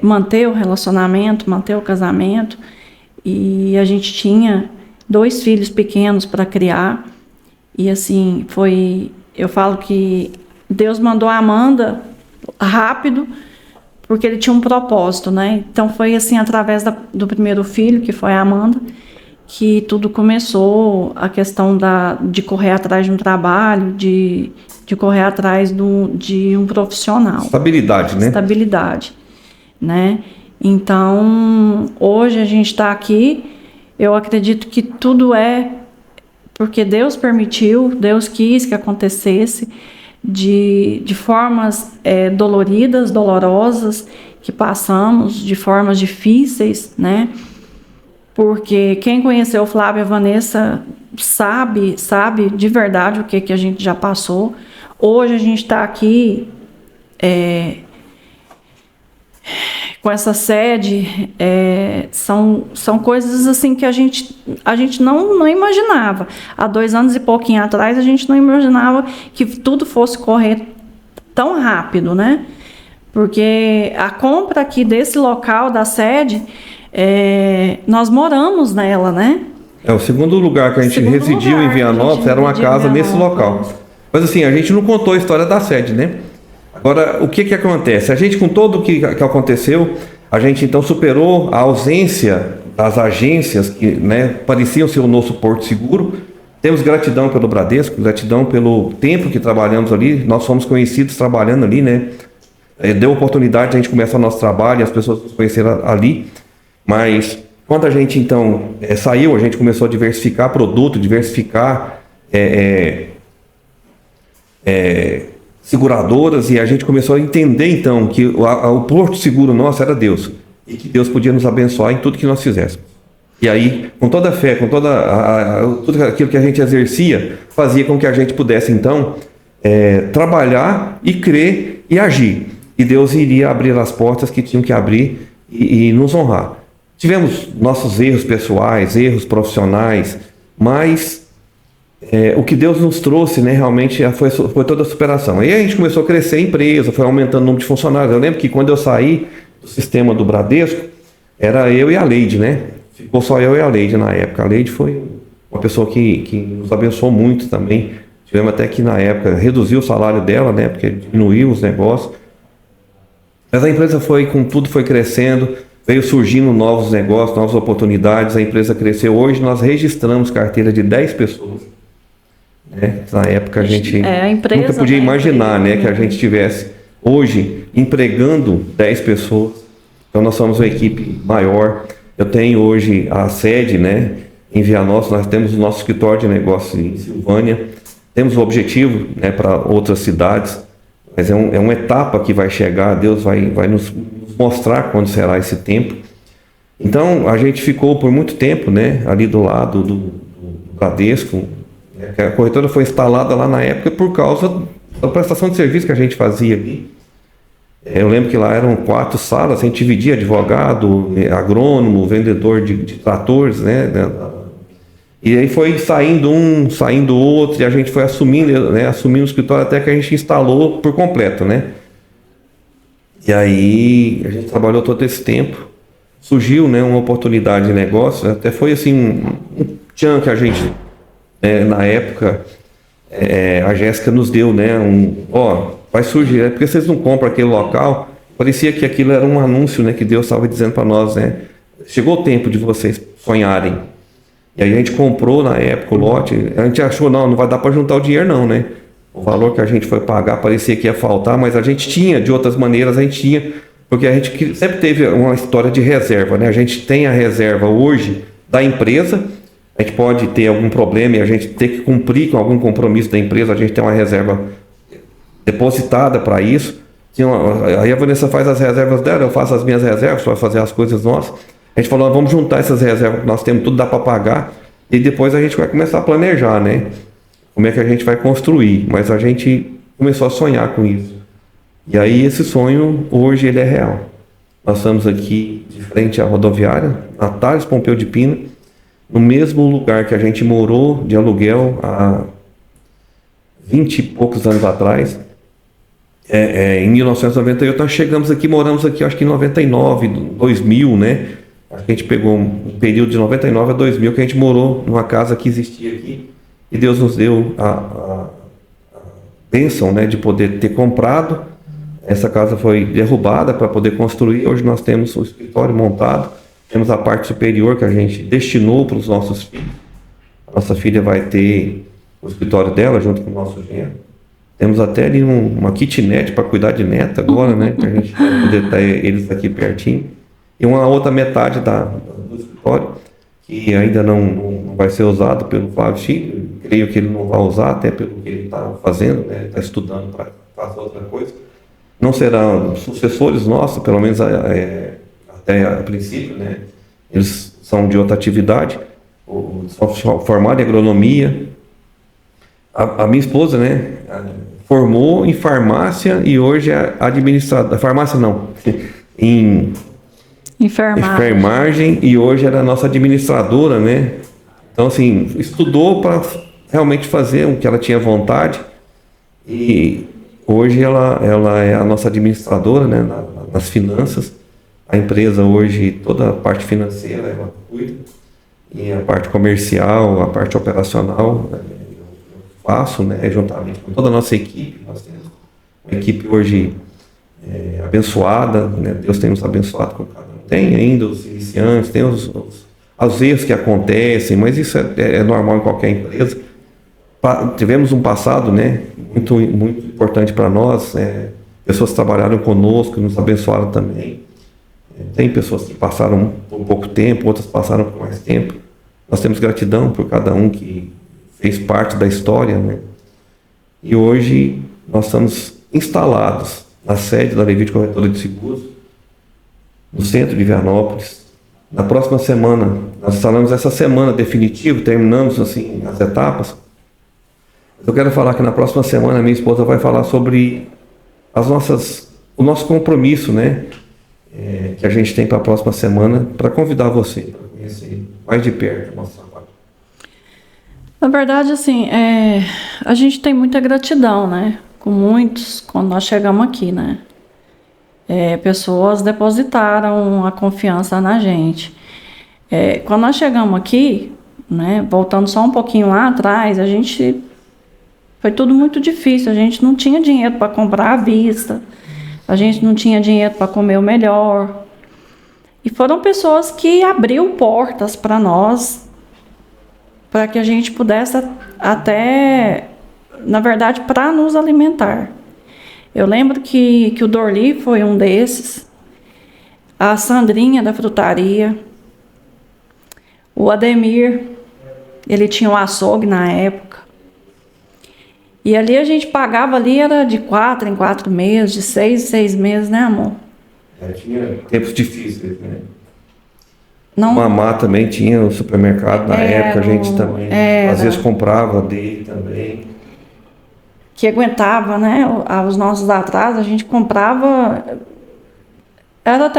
manter o relacionamento, manter o casamento, e a gente tinha 2 filhos pequenos para criar, e assim, eu falo que Deus mandou a Amanda rápido, porque ele tinha um propósito, né? Então foi assim, através do primeiro filho, que foi a Amanda, que tudo começou, a questão de correr atrás de um trabalho, de correr atrás de um profissional. Estabilidade, né? Estabilidade, né? Então, hoje a gente está aqui, eu acredito que tudo porque Deus permitiu, Deus quis que acontecesse, de formas doloridas, dolorosas, que passamos, de formas difíceis, né? Porque quem conheceu o Flávio e a Vanessa sabe de verdade o que a gente já passou. Hoje a gente está aqui com essa sede, são coisas assim que a gente não imaginava. Há 2 anos e pouquinho atrás a gente não imaginava que tudo fosse correr tão rápido, né? Porque a compra aqui desse local, da sede, nós moramos nela, né? O segundo lugar que a gente residiu em Vianópolis era uma casa nesse local. Mas assim, a gente não contou a história da sede, né? Agora, o que acontece? A gente, com tudo o que aconteceu, a gente então superou a ausência das agências que, né, pareciam ser o nosso porto seguro. Temos gratidão pelo Bradesco, gratidão pelo tempo que trabalhamos ali. Nós fomos conhecidos trabalhando ali, né? Deu oportunidade de a gente começar o nosso trabalho, as pessoas nos conheceram ali. Mas quando a gente então saiu, a gente começou a diversificar produto, diversificar seguradoras, e a gente começou a entender então que o porto seguro nosso era Deus, e que Deus podia nos abençoar em tudo que nós fizéssemos. E aí, com toda a fé, com tudo aquilo que a gente exercia, fazia com que a gente pudesse então trabalhar e crer e agir. E Deus iria abrir as portas que tinham que abrir e nos honrar. Tivemos nossos erros pessoais, erros profissionais, mas o que Deus nos trouxe, né, realmente foi toda a superação. Aí a gente começou a crescer a empresa, foi aumentando o número de funcionários. Eu lembro que quando eu saí do sistema do Bradesco, era eu e a Leide, né? Ficou só eu e a Leide na época. A Leide foi uma pessoa que nos abençoou muito também. Tivemos até que na época reduziu o salário dela, né? Porque diminuiu os negócios. Mas a empresa foi crescendo, veio surgindo novos negócios, novas oportunidades. A empresa cresceu. Hoje nós registramos carteira de 10 pessoas. Né? Na época a gente nunca podia imaginar, né, que a gente tivesse hoje empregando 10 pessoas. Então nós somos uma equipe maior. Eu tenho hoje a sede, né, em Vianópolis. Nós temos o nosso escritório de negócios em Silvânia. Temos o objetivo, né, para outras cidades, mas é uma etapa que vai chegar. Deus vai nos mostrar quando será esse tempo. Então a gente ficou por muito tempo, né, ali do lado do Bradesco. A corretora foi instalada lá na época por causa da prestação de serviço que a gente fazia ali. Eu lembro que lá eram 4 salas, a gente dividia advogado, agrônomo, vendedor de tratores, né? E aí foi saindo um, saindo outro, e a gente foi assumindo, né, assumindo o escritório até que a gente instalou por completo, né? E aí a gente trabalhou todo esse tempo, surgiu, né, uma oportunidade de negócio, até foi assim um tchan que a gente, na época, a Jéssica nos deu, né, vai surgir, porque vocês não compram aquele local. Parecia que aquilo era um anúncio, né, que Deus estava dizendo para nós, né? Chegou o tempo de vocês sonharem. E aí a gente comprou na época o lote. A gente achou, não vai dar para juntar o dinheiro não, né? O valor que a gente foi pagar parecia que ia faltar, mas a gente tinha, de outras maneiras a gente tinha, porque a gente sempre teve uma história de reserva, né? A gente tem a reserva hoje da empresa. A gente pode ter algum problema e a gente ter que cumprir com algum compromisso da empresa, a gente tem uma reserva depositada para isso. Aí a Vanessa faz as reservas dela, eu faço as minhas reservas para fazer as coisas nossas. A gente falou, vamos juntar essas reservas que nós temos, tudo dá para pagar, e depois a gente vai começar a planejar, né? Como é que a gente vai construir. Mas a gente começou a sonhar com isso. E aí esse sonho, hoje, ele é real. Nós estamos aqui de frente à rodoviária, na Thales Pompeu de Pina, no mesmo lugar que a gente morou de aluguel há 20 e poucos anos atrás. Em 1998 nós chegamos aqui, moramos aqui acho que em 99, 2000, né? Acho que a gente pegou um período de 99 a 2000 que a gente morou numa casa que existia aqui, e Deus nos deu a bênção, né, de poder ter comprado. Essa casa foi derrubada para poder construir. Hoje nós temos o escritório montado, temos a parte superior que a gente destinou para os nossos filhos. A nossa filha vai ter o escritório dela junto com o nosso genro. Temos até ali uma kitnet para cuidar de neta agora, né? Que a gente vai poder ter eles aqui pertinho. E uma outra metade do escritório que ainda não vai ser usado pelo Flávio Filho. Creio que ele não vai usar, até pelo que ele está fazendo, né? Está estudando para fazer outra coisa. Não serão sucessores nossos, pelo menos até a princípio, né? Eles são de outra atividade, são formados em agronomia. A minha esposa, né, formou em farmácia e hoje é administradora. Farmácia não, em enfermagem, e hoje era a nossa administradora, né? Então, assim, estudou para realmente fazer o que ela tinha vontade, e hoje ela é a nossa administradora, né, nas finanças. A empresa hoje, toda a parte financeira ela cuida, e a parte comercial, a parte operacional, eu faço, né, juntamente com toda a nossa equipe. Nós temos uma equipe hoje abençoada, né? Deus tem nos abençoado com cada um. Tem ainda os iniciantes, tem os erros que acontecem, mas isso é normal em qualquer empresa. Tivemos um passado, né, muito, muito importante para nós. Pessoas que trabalharam conosco, nos abençoaram também. Tem pessoas que passaram por pouco tempo, outras passaram por mais tempo. Nós temos gratidão por cada um que fez parte da história, né? E hoje nós estamos instalados na sede da Levite Corretora de Seguros, no centro de Vianópolis. Na próxima semana, nós instalamos essa semana definitiva, terminamos assim as etapas. Eu quero falar que na próxima semana minha esposa vai falar sobre o nosso compromisso, né? Que a gente tem para a próxima semana, para convidar você para conhecer mais de perto o nosso trabalho. Na verdade, assim, a gente tem muita gratidão, né? Com muitos, quando nós chegamos aqui, né? Pessoas depositaram a confiança na gente. Quando nós chegamos aqui, né? Voltando só um pouquinho lá atrás, foi tudo muito difícil. A gente não tinha dinheiro para comprar à vista. A gente não tinha dinheiro para comer o melhor. E foram pessoas que abriu portas para nós, para que a gente pudesse até, na verdade, para nos alimentar. Eu lembro que o Dorli foi um desses, a Sandrinha da frutaria, o Ademir, ele tinha um açougue na época. E ali a gente pagava ali, era de 4 em 4 meses, de 6 em 6 meses, né, amor? Tinha tempos difíceis, né? Não, Mamá também tinha o supermercado na época, a gente também, às vezes comprava dele também. Que aguentava, né, os nossos atrasos, a gente comprava, era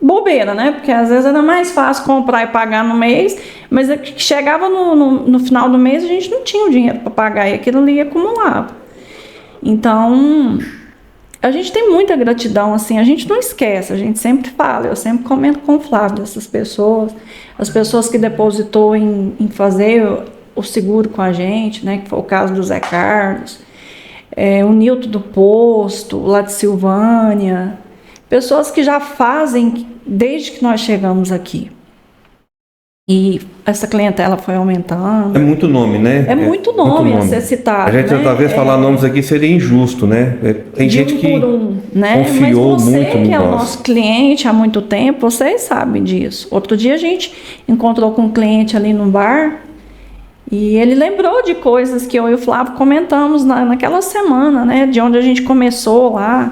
bobeira, né, porque às vezes era mais fácil comprar e pagar no mês, mas chegava no final do mês a gente não tinha o dinheiro para pagar e aquilo ali acumulava. Então, a gente tem muita gratidão, assim, a gente não esquece, a gente sempre fala, eu sempre comento com o Flávio dessas pessoas, as pessoas que depositou em fazer o seguro com a gente, né, que foi o caso do Zé Carlos, o Nilton do Posto, lá de Silvânia, pessoas que já fazem desde que nós chegamos aqui. E essa clientela foi aumentando. É muito nome, né? É muito nome a ser citado. A gente, né? talvez, falar nomes aqui seria injusto, né? Tem gente que né? confiou Mas muito você em que é o nós. nosso cliente há muito tempo, vocês sabem disso. Outro dia a gente encontrou com um cliente ali no bar e ele lembrou de coisas que eu e o Flávio comentamos naquela semana, né? De onde a gente começou lá.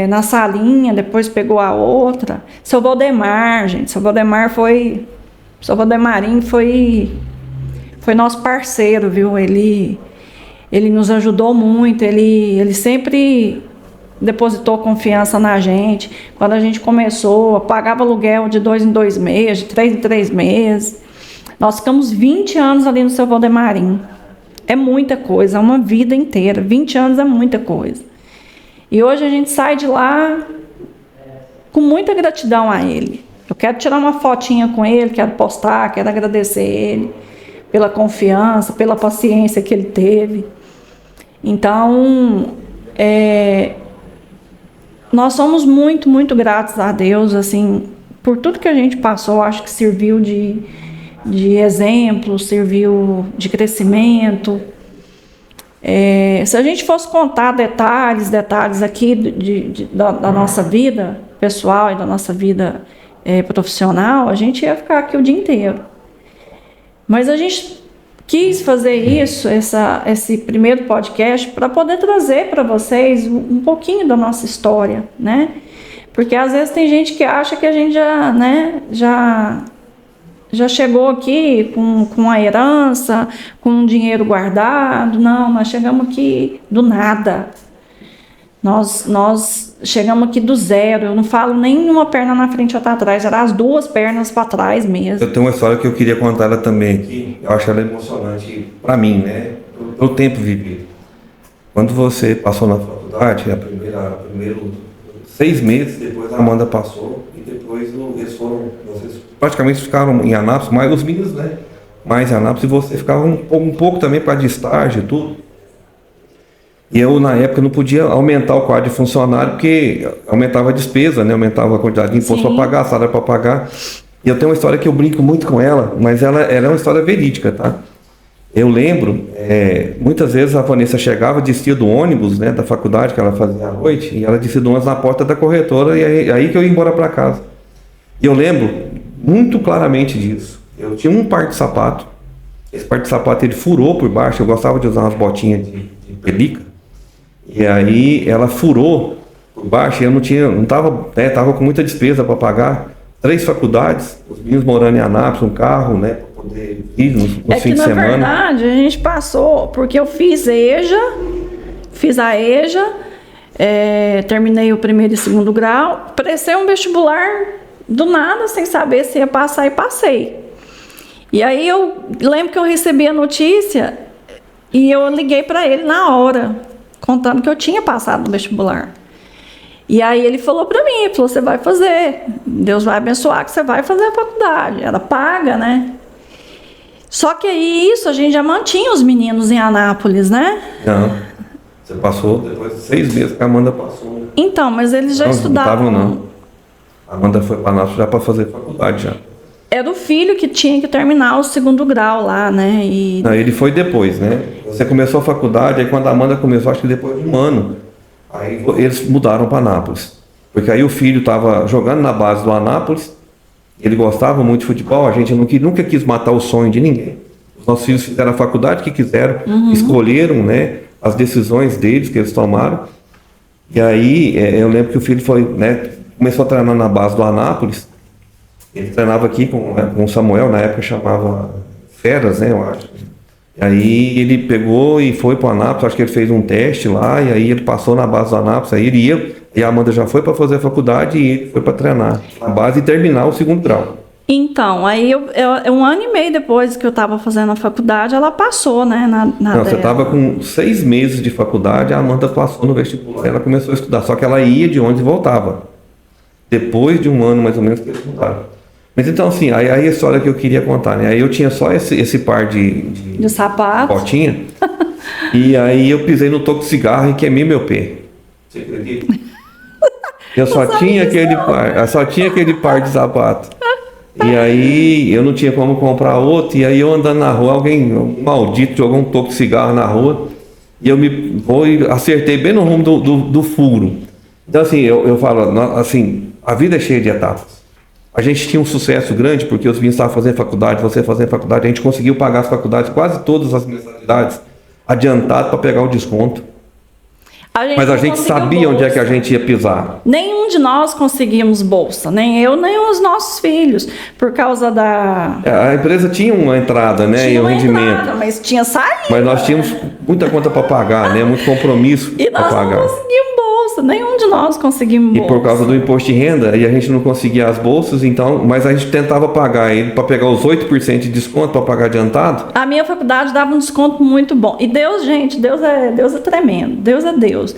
Na salinha, depois pegou a outra. Seu Valdemar, gente, seu Valdemarinho foi nosso parceiro, viu? Ele nos ajudou muito, ele sempre depositou confiança na gente. Quando a gente começou, pagava aluguel de 2 em 2 meses, de 3 em 3 meses. Nós ficamos 20 anos ali no seu Valdemarinho. É muita coisa, é uma vida inteira. 20 anos é muita coisa. E hoje a gente sai de lá com muita gratidão a ele. Eu quero tirar uma fotinha com ele, quero postar, quero agradecer ele pela confiança, pela paciência que ele teve. Então, nós somos muito, muito gratos a Deus, assim, por tudo que a gente passou. Acho que serviu de exemplo, serviu de crescimento. Se a gente fosse contar detalhes aqui da nossa vida pessoal e da nossa vida profissional, a gente ia ficar aqui o dia inteiro. Mas a gente quis fazer esse primeiro podcast para poder trazer para vocês um pouquinho da nossa história, né? Porque às vezes tem gente que acha que a gente já chegou aqui com a herança, com um dinheiro guardado. Não, nós chegamos aqui do nada. Nós chegamos aqui do zero. Eu não falo nem uma perna na frente e outra atrás, eram as 2 pernas para trás mesmo. Eu tenho uma história que eu queria contar ela também aqui. Eu acho ela emocionante para mim, né? Pelo tempo vivido. Quando você passou na faculdade, primeiro 6 meses, depois a Amanda passou e depois vocês praticamente ficaram em Anápolis, mais os meninos, né? Mais em Anápolis, e você ficava um pouco também para de estágio e tudo. E eu, na época, não podia aumentar o quadro de funcionário, porque aumentava a despesa, né? Aumentava a quantidade de imposto para pagar, salário para pagar. E eu tenho uma história que eu brinco muito com ela, mas ela é uma história verídica, tá? Eu lembro, muitas vezes a Vanessa chegava, descia do ônibus, né, da faculdade que ela fazia à noite, e ela descia do ônibus na porta da corretora, e aí que eu ia embora para casa. E eu lembro muito claramente disso. Eu tinha um par de sapato, esse par de sapato ele furou por baixo, eu gostava de usar umas botinhas de pelica, e aí ela furou por baixo, e eu não tava com muita despesa para pagar, 3 faculdades, os meninos morando em Anápolis, um carro, né, para poder ir no É fim que, de na semana. verdade, a gente passou, porque eu fiz a EJA, terminei o primeiro e segundo grau, prestei um vestibular do nada, sem saber se ia passar, e passei. E aí eu lembro que eu recebi a notícia e eu liguei para ele na hora, contando que eu tinha passado no vestibular. E aí ele falou para mim, ele falou, você vai fazer, Deus vai abençoar que você vai fazer a faculdade, era paga, né? Só que aí a gente já mantinha os meninos em Anápolis, né? Não, você passou depois de 6 meses que a Amanda passou. Então, mas eles já estudavam. Não. A Amanda foi para Anápolis já para fazer faculdade já. Era o filho que tinha que terminar o segundo grau lá, né? E... Não, ele foi depois, né? Você começou a faculdade, aí quando a Amanda começou, acho que depois de um ano, aí eles mudaram para Anápolis. Porque aí o filho estava jogando na base do Anápolis, ele gostava muito de futebol, a gente nunca quis matar o sonho de ninguém. Os nossos filhos fizeram a faculdade que quiseram, escolheram, né, as decisões deles que eles tomaram. E aí eu lembro que o filho foi, né, começou a treinar na base do Anápolis. Ele treinava aqui com o Samuel, na época chamava Feras, né, eu acho. E aí ele pegou e foi para o Anápolis, acho que ele fez um teste lá, e aí ele passou na base do Anápolis, aí ele ia, e a Amanda já foi para fazer a faculdade e ele foi para treinar na base e terminar o segundo grau. Então, aí um ano e meio depois que eu estava fazendo a faculdade, ela passou, né? Não, você estava com 6 meses de faculdade, a Amanda passou no vestibular, ela começou a estudar, só que ela ia de ônibus e voltava. Depois de um ano, mais ou menos, que eles mudaram. Mas então, assim, aí a história que eu queria contar, né? Aí eu tinha só esse par de sapato, botinha, e aí eu pisei no toco de cigarro e queimei meu pé. Você acredita? Eu só tinha aquele par de sapato. E aí eu não tinha como comprar outro, e aí eu andando na rua, um maldito jogou um toco de cigarro na rua, e eu acertei bem no rumo do furo. Então, assim, eu falo, assim, a vida é cheia de etapas. A gente tinha um sucesso grande, porque os meninos estavam fazendo faculdade, você fazendo faculdade, a gente conseguiu pagar as faculdades, quase todas as mensalidades, adiantado para pegar o desconto. Mas a gente sabia bolsa. Onde é que a gente ia pisar. Nenhum de nós conseguimos bolsa, nem eu, nem os nossos filhos, por causa da... A empresa tinha uma entrada, né, tinha e um uma rendimento. Entrada, mas tinha saída. Mas nós tínhamos muita conta para pagar, né, muito compromisso para pagar. E nós não conseguimos bolsa, nenhum de nós conseguimos bolsa. E por causa do imposto de renda, e a gente não conseguia as bolsas, então, mas a gente tentava pagar ele para pegar os 8% de desconto para pagar adiantado. A minha faculdade dava um desconto muito bom. E Deus, gente, Deus é tremendo, Deus é Deus.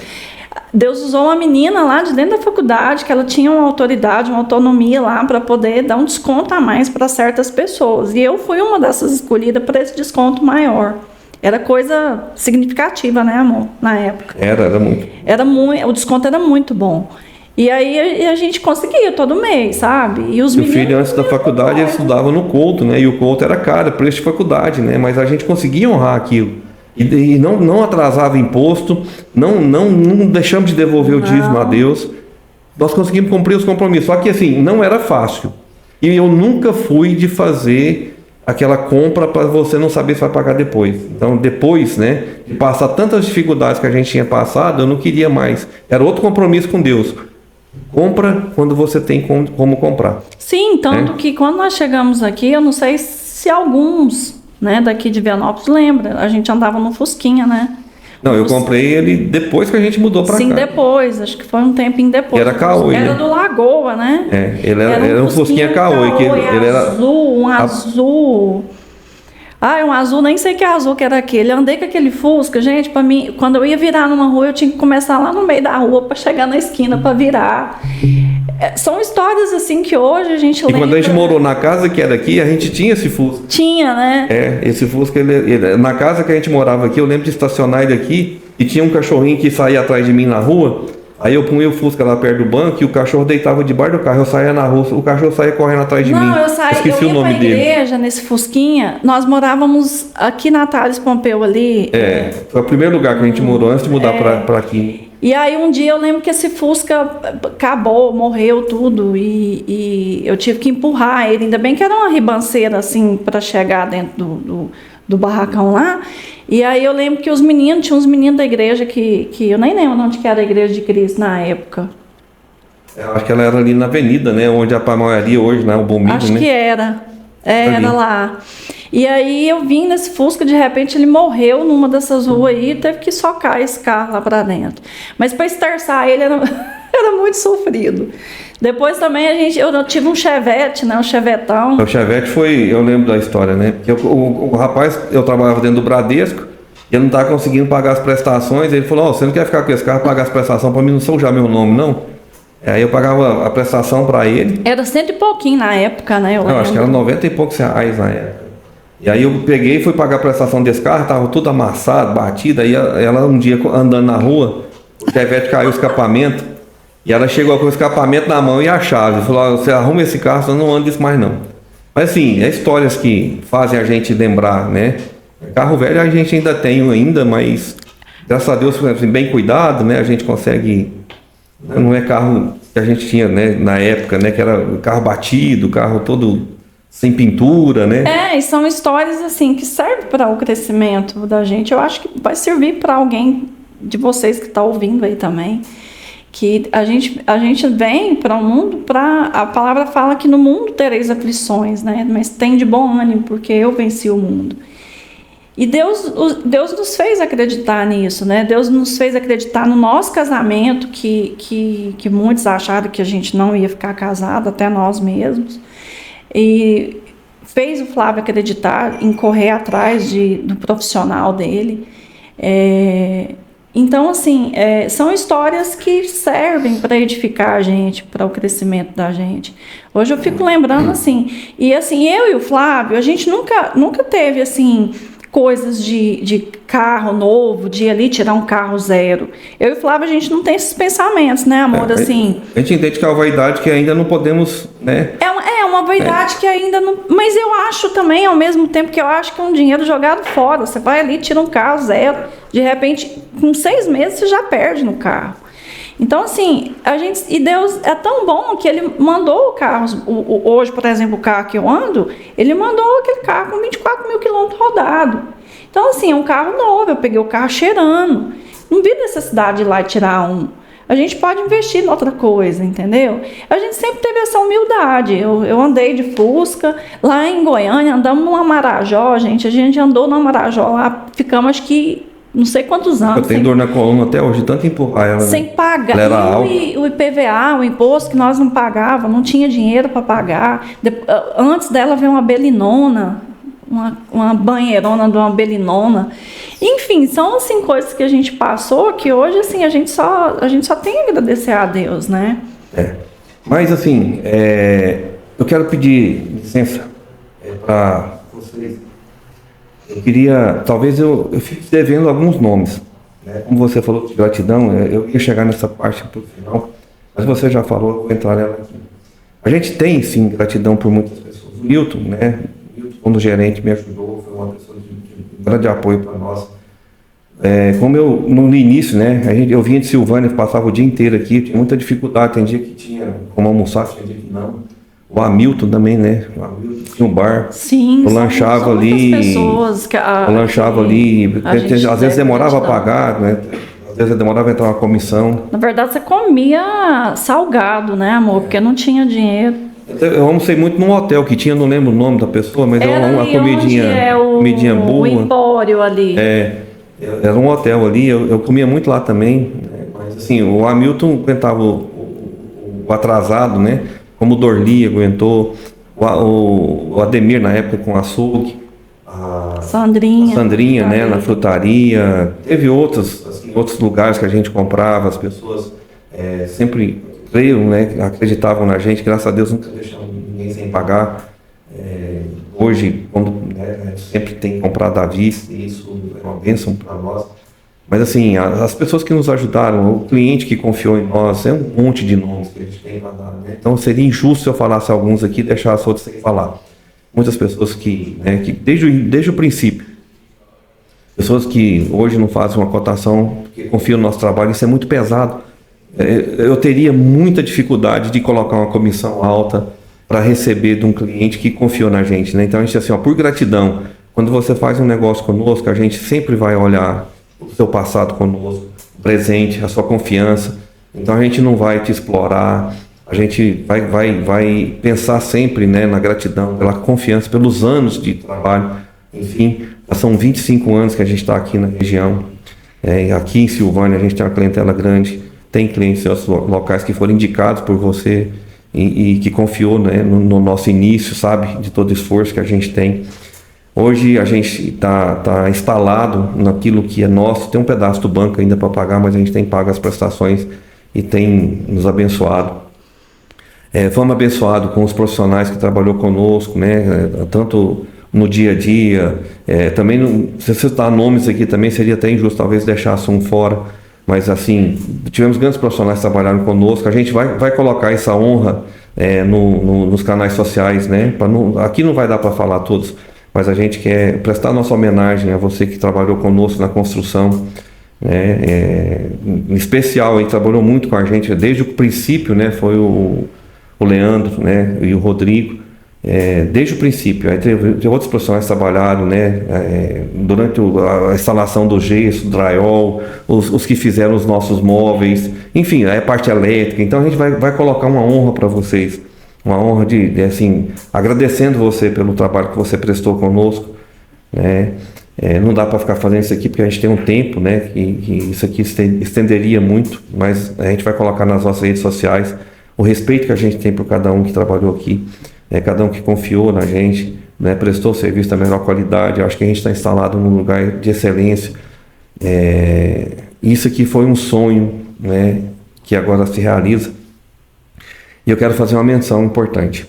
Deus usou uma menina lá de dentro da faculdade, que ela tinha uma autoridade, uma autonomia lá para poder dar um desconto a mais para certas pessoas. E eu fui uma dessas escolhidas para esse desconto maior. Era coisa significativa, né, amor? Na época. Era muito. O desconto era muito bom. E aí a gente conseguia todo mês, sabe? E os meninos... O filho, antes da faculdade, ele estudava no Couto, né? E o Couto era caro, preço de faculdade, né? Mas a gente conseguia honrar aquilo. E não atrasava imposto, não deixamos de devolver o dízimo a Deus. Nós conseguimos cumprir os compromissos. Só que assim, não era fácil. E eu nunca fui de fazer aquela compra para você não saber se vai pagar depois. Então depois, né, de passar tantas dificuldades que a gente tinha passado, eu não queria mais. Era outro compromisso com Deus. Compra quando você tem como comprar. Sim, tanto que quando nós chegamos aqui, eu não sei se alguns... né, daqui de Vianópolis, lembra? A gente andava no Fusquinha, né? Não, eu comprei ele depois que a gente mudou pra cá. Sim, depois, acho que foi um tempinho depois. Era Caoi, Era né? do Lagoa, né? Ele era um Fusquinha Caoi, que ele era azul, azul. Um azul, nem sei que azul que era aquele. Eu andei com aquele Fusca, gente, para mim, quando eu ia virar numa rua, eu tinha que começar lá no meio da rua para chegar na esquina para virar. São histórias assim que hoje a gente lembra. E quando a gente morou na casa que era aqui, a gente tinha esse Fusca. Tinha, né? Esse Fusca, na casa que a gente morava aqui, eu lembro de estacionar ele aqui e tinha um cachorrinho que saía atrás de mim na rua. Aí eu punha o Fusca lá perto do banco e o cachorro deitava debaixo do carro. Eu saía na rua, o cachorro saía correndo atrás de mim. Não, eu ia pra igreja nesse Fusquinha. Nós morávamos aqui na Thales Pompeu ali. Foi o primeiro lugar que a gente morou antes de mudar pra aqui. E aí um dia eu lembro que esse Fusca acabou, morreu tudo e eu tive que empurrar ele. Ainda bem que era uma ribanceira assim para chegar dentro do barracão lá. E aí eu lembro que tinha uns meninos da igreja que eu nem lembro onde que era a igreja de Cristo na época. Eu acho que ela era ali na avenida, né? Onde a maioria hoje, né? O Bombilho, acho né? que era. Era lá. E aí eu vim nesse Fusca, de repente ele morreu numa dessas ruas aí, teve que socar esse carro lá para dentro. Mas para esterçar ele era muito sofrido. Depois também eu tive um Chevette, né? Um Chevetão. O Chevette eu lembro da história, né? Porque o rapaz, eu trabalhava dentro do Bradesco, e ele não estava conseguindo pagar as prestações, ele falou, você não quer ficar com esse carro, pagar as prestações para mim não sujar meu nome, não? Aí eu pagava a prestação para ele. Era 100 e pouquinho na época, né? Eu acho que era 90 e poucos reais na época. E aí eu peguei e fui pagar a prestação desse carro, tava tudo amassado, batido, aí ela um dia andando na rua, o Chevette caiu o escapamento, e ela chegou com o escapamento na mão e a chave, falou, você arruma esse carro, senão não anda isso mais não. Mas assim, é histórias que fazem a gente lembrar, né? Carro velho a gente ainda tem mas graças a Deus, assim, bem cuidado, né? A gente consegue, não é carro que a gente tinha, né, na época, né? Que era carro batido, carro todo sem pintura, né? E são histórias assim que servem para o crescimento da gente. Eu acho que vai servir para alguém de vocês que está ouvindo aí também. Que a gente vem para o mundo, a palavra fala que no mundo tereis aflições, né? Mas tem de bom ânimo, porque eu venci o mundo. E Deus nos fez acreditar nisso, né? Deus nos fez acreditar no nosso casamento, que muitos acharam que a gente não ia ficar casado, até nós mesmos. E fez o Flávio acreditar em correr atrás do profissional dele. Então, assim, são histórias que servem para edificar a gente, para o crescimento da gente. Hoje eu fico lembrando, assim, e assim, eu e o Flávio, a gente nunca teve, assim, coisas de carro novo, de ir ali tirar um carro zero. Eu e o Flávio, a gente não tem esses pensamentos, né, amor? Assim, a gente entende que é uma vaidade que ainda não podemos, né? É uma vaidade que ainda não... Mas eu acho também, ao mesmo tempo que eu acho que é um dinheiro jogado fora. Você vai ali, tira um carro zero, de repente, com 6 meses, você já perde no carro. Então, assim, e Deus é tão bom que Ele mandou o carro, hoje, por exemplo, o carro que eu ando, Ele mandou aquele carro com 24 mil quilômetros rodado. Então, assim, é um carro novo, eu peguei o carro cheirando. Não vi necessidade de ir lá e tirar um. A gente pode investir em outra coisa, entendeu? A gente sempre teve essa humildade. Eu andei de Fusca, lá em Goiânia, andamos numa Marajó, gente. A gente andou numa Marajó lá, ficamos, acho que, não sei quantos anos. Eu tenho dor na coluna até hoje, tanto empurrar ela. Sem pagar. E o IPVA, o imposto que nós não pagávamos, não tinha dinheiro para pagar. Antes dela veio uma belinona, uma banheirona de uma belinona. Enfim, são assim coisas que a gente passou que hoje assim a gente só tem a agradecer a Deus, né? Mas assim, eu quero pedir licença para vocês. Eu queria, talvez eu fique devendo alguns nomes, né? Como você falou de gratidão, eu ia chegar nessa parte para o final, mas você já falou, eu vou entrar nela aqui. A gente tem sim gratidão por muitas pessoas. O Milton, né? Quando o gerente me ajudou, foi uma pessoa de grande apoio para nós. Como no início, né, eu vinha de Silvânia, passava o dia inteiro aqui, tinha muita dificuldade, tem dia que tinha como almoçar, tinha dia que não. O Hamilton também, né, o Hamilton tinha um bar, sim, eu lanchava ali, às vezes demorava a pagar, né, às vezes demorava a entrar uma comissão. Na verdade, você comia salgado, né, amor, porque não tinha dinheiro. Eu almocei muito num hotel que tinha, não lembro o nome da pessoa, mas era uma comidinha boa. O Empório ali. Era um hotel ali, eu comia muito lá também, né? Mas assim, o Hamilton aguentava o atrasado, né? Como o Dorli aguentou, o Ademir na época com açougue, a Sandrinha, né? Na frutaria, teve outros lugares que a gente comprava, as pessoas sempre creram, né? Acreditavam na gente, graças a Deus nunca deixamos ninguém sem pagar. Hoje, quando a gente sempre tem comprado à vista, isso é uma bênção para nós. Mas assim, as pessoas que nos ajudaram, o cliente que confiou em nós, é um monte de nomes que a gente tem para dar, né? Então seria injusto se eu falasse alguns aqui e deixasse outros sem falar. Muitas pessoas que desde o princípio, pessoas que hoje não fazem uma cotação, porque confiam no nosso trabalho, isso é muito pesado. Eu teria muita dificuldade de colocar uma comissão alta para receber de um cliente que confiou na gente, né? Então a gente, assim, por gratidão, quando você faz um negócio conosco, a gente sempre vai olhar o seu passado conosco, o presente, a sua confiança. Então a gente não vai te explorar, a gente vai pensar sempre, né, na gratidão, pela confiança, pelos anos de trabalho. Enfim, já são 25 anos que a gente está aqui na região. Aqui em Silvânia a gente tem uma clientela grande, tem clientes em outros locais que foram indicados por você e que confiou, né, no nosso início, sabe, de todo o esforço que a gente tem. Hoje a gente está instalado naquilo que é nosso, tem um pedaço do banco ainda para pagar, mas a gente tem pago as prestações e tem nos abençoado. Fomos abençoados com os profissionais que trabalhou conosco, né, tanto no dia a dia, também, se você citar nomes aqui também seria até injusto, talvez deixasse um fora, mas assim, tivemos grandes profissionais que trabalharam conosco, a gente vai colocar essa honra nos canais sociais, né, aqui não vai dar para falar todos, mas a gente quer prestar nossa homenagem a você que trabalhou conosco na construção, né, em especial, ele trabalhou muito com a gente desde o princípio, né, foi o Leandro, né, e o Rodrigo, desde o princípio. Aí teve outros profissionais que trabalharam, né, durante a instalação do gesso, do drywall, os que fizeram os nossos móveis, enfim, a parte elétrica. Então a gente vai colocar uma honra para vocês, uma honra de assim, agradecendo você pelo trabalho que você prestou conosco, né. Não dá para ficar fazendo isso aqui porque a gente tem um tempo, né, que isso aqui estenderia muito, mas a gente vai colocar nas nossas redes sociais o respeito que a gente tem por cada um que trabalhou aqui, cada um que confiou na gente, né, prestou serviço da melhor qualidade. Eu acho que a gente está instalado num lugar de excelência. Isso aqui foi um sonho, né, que agora se realiza. E eu quero fazer uma menção importante.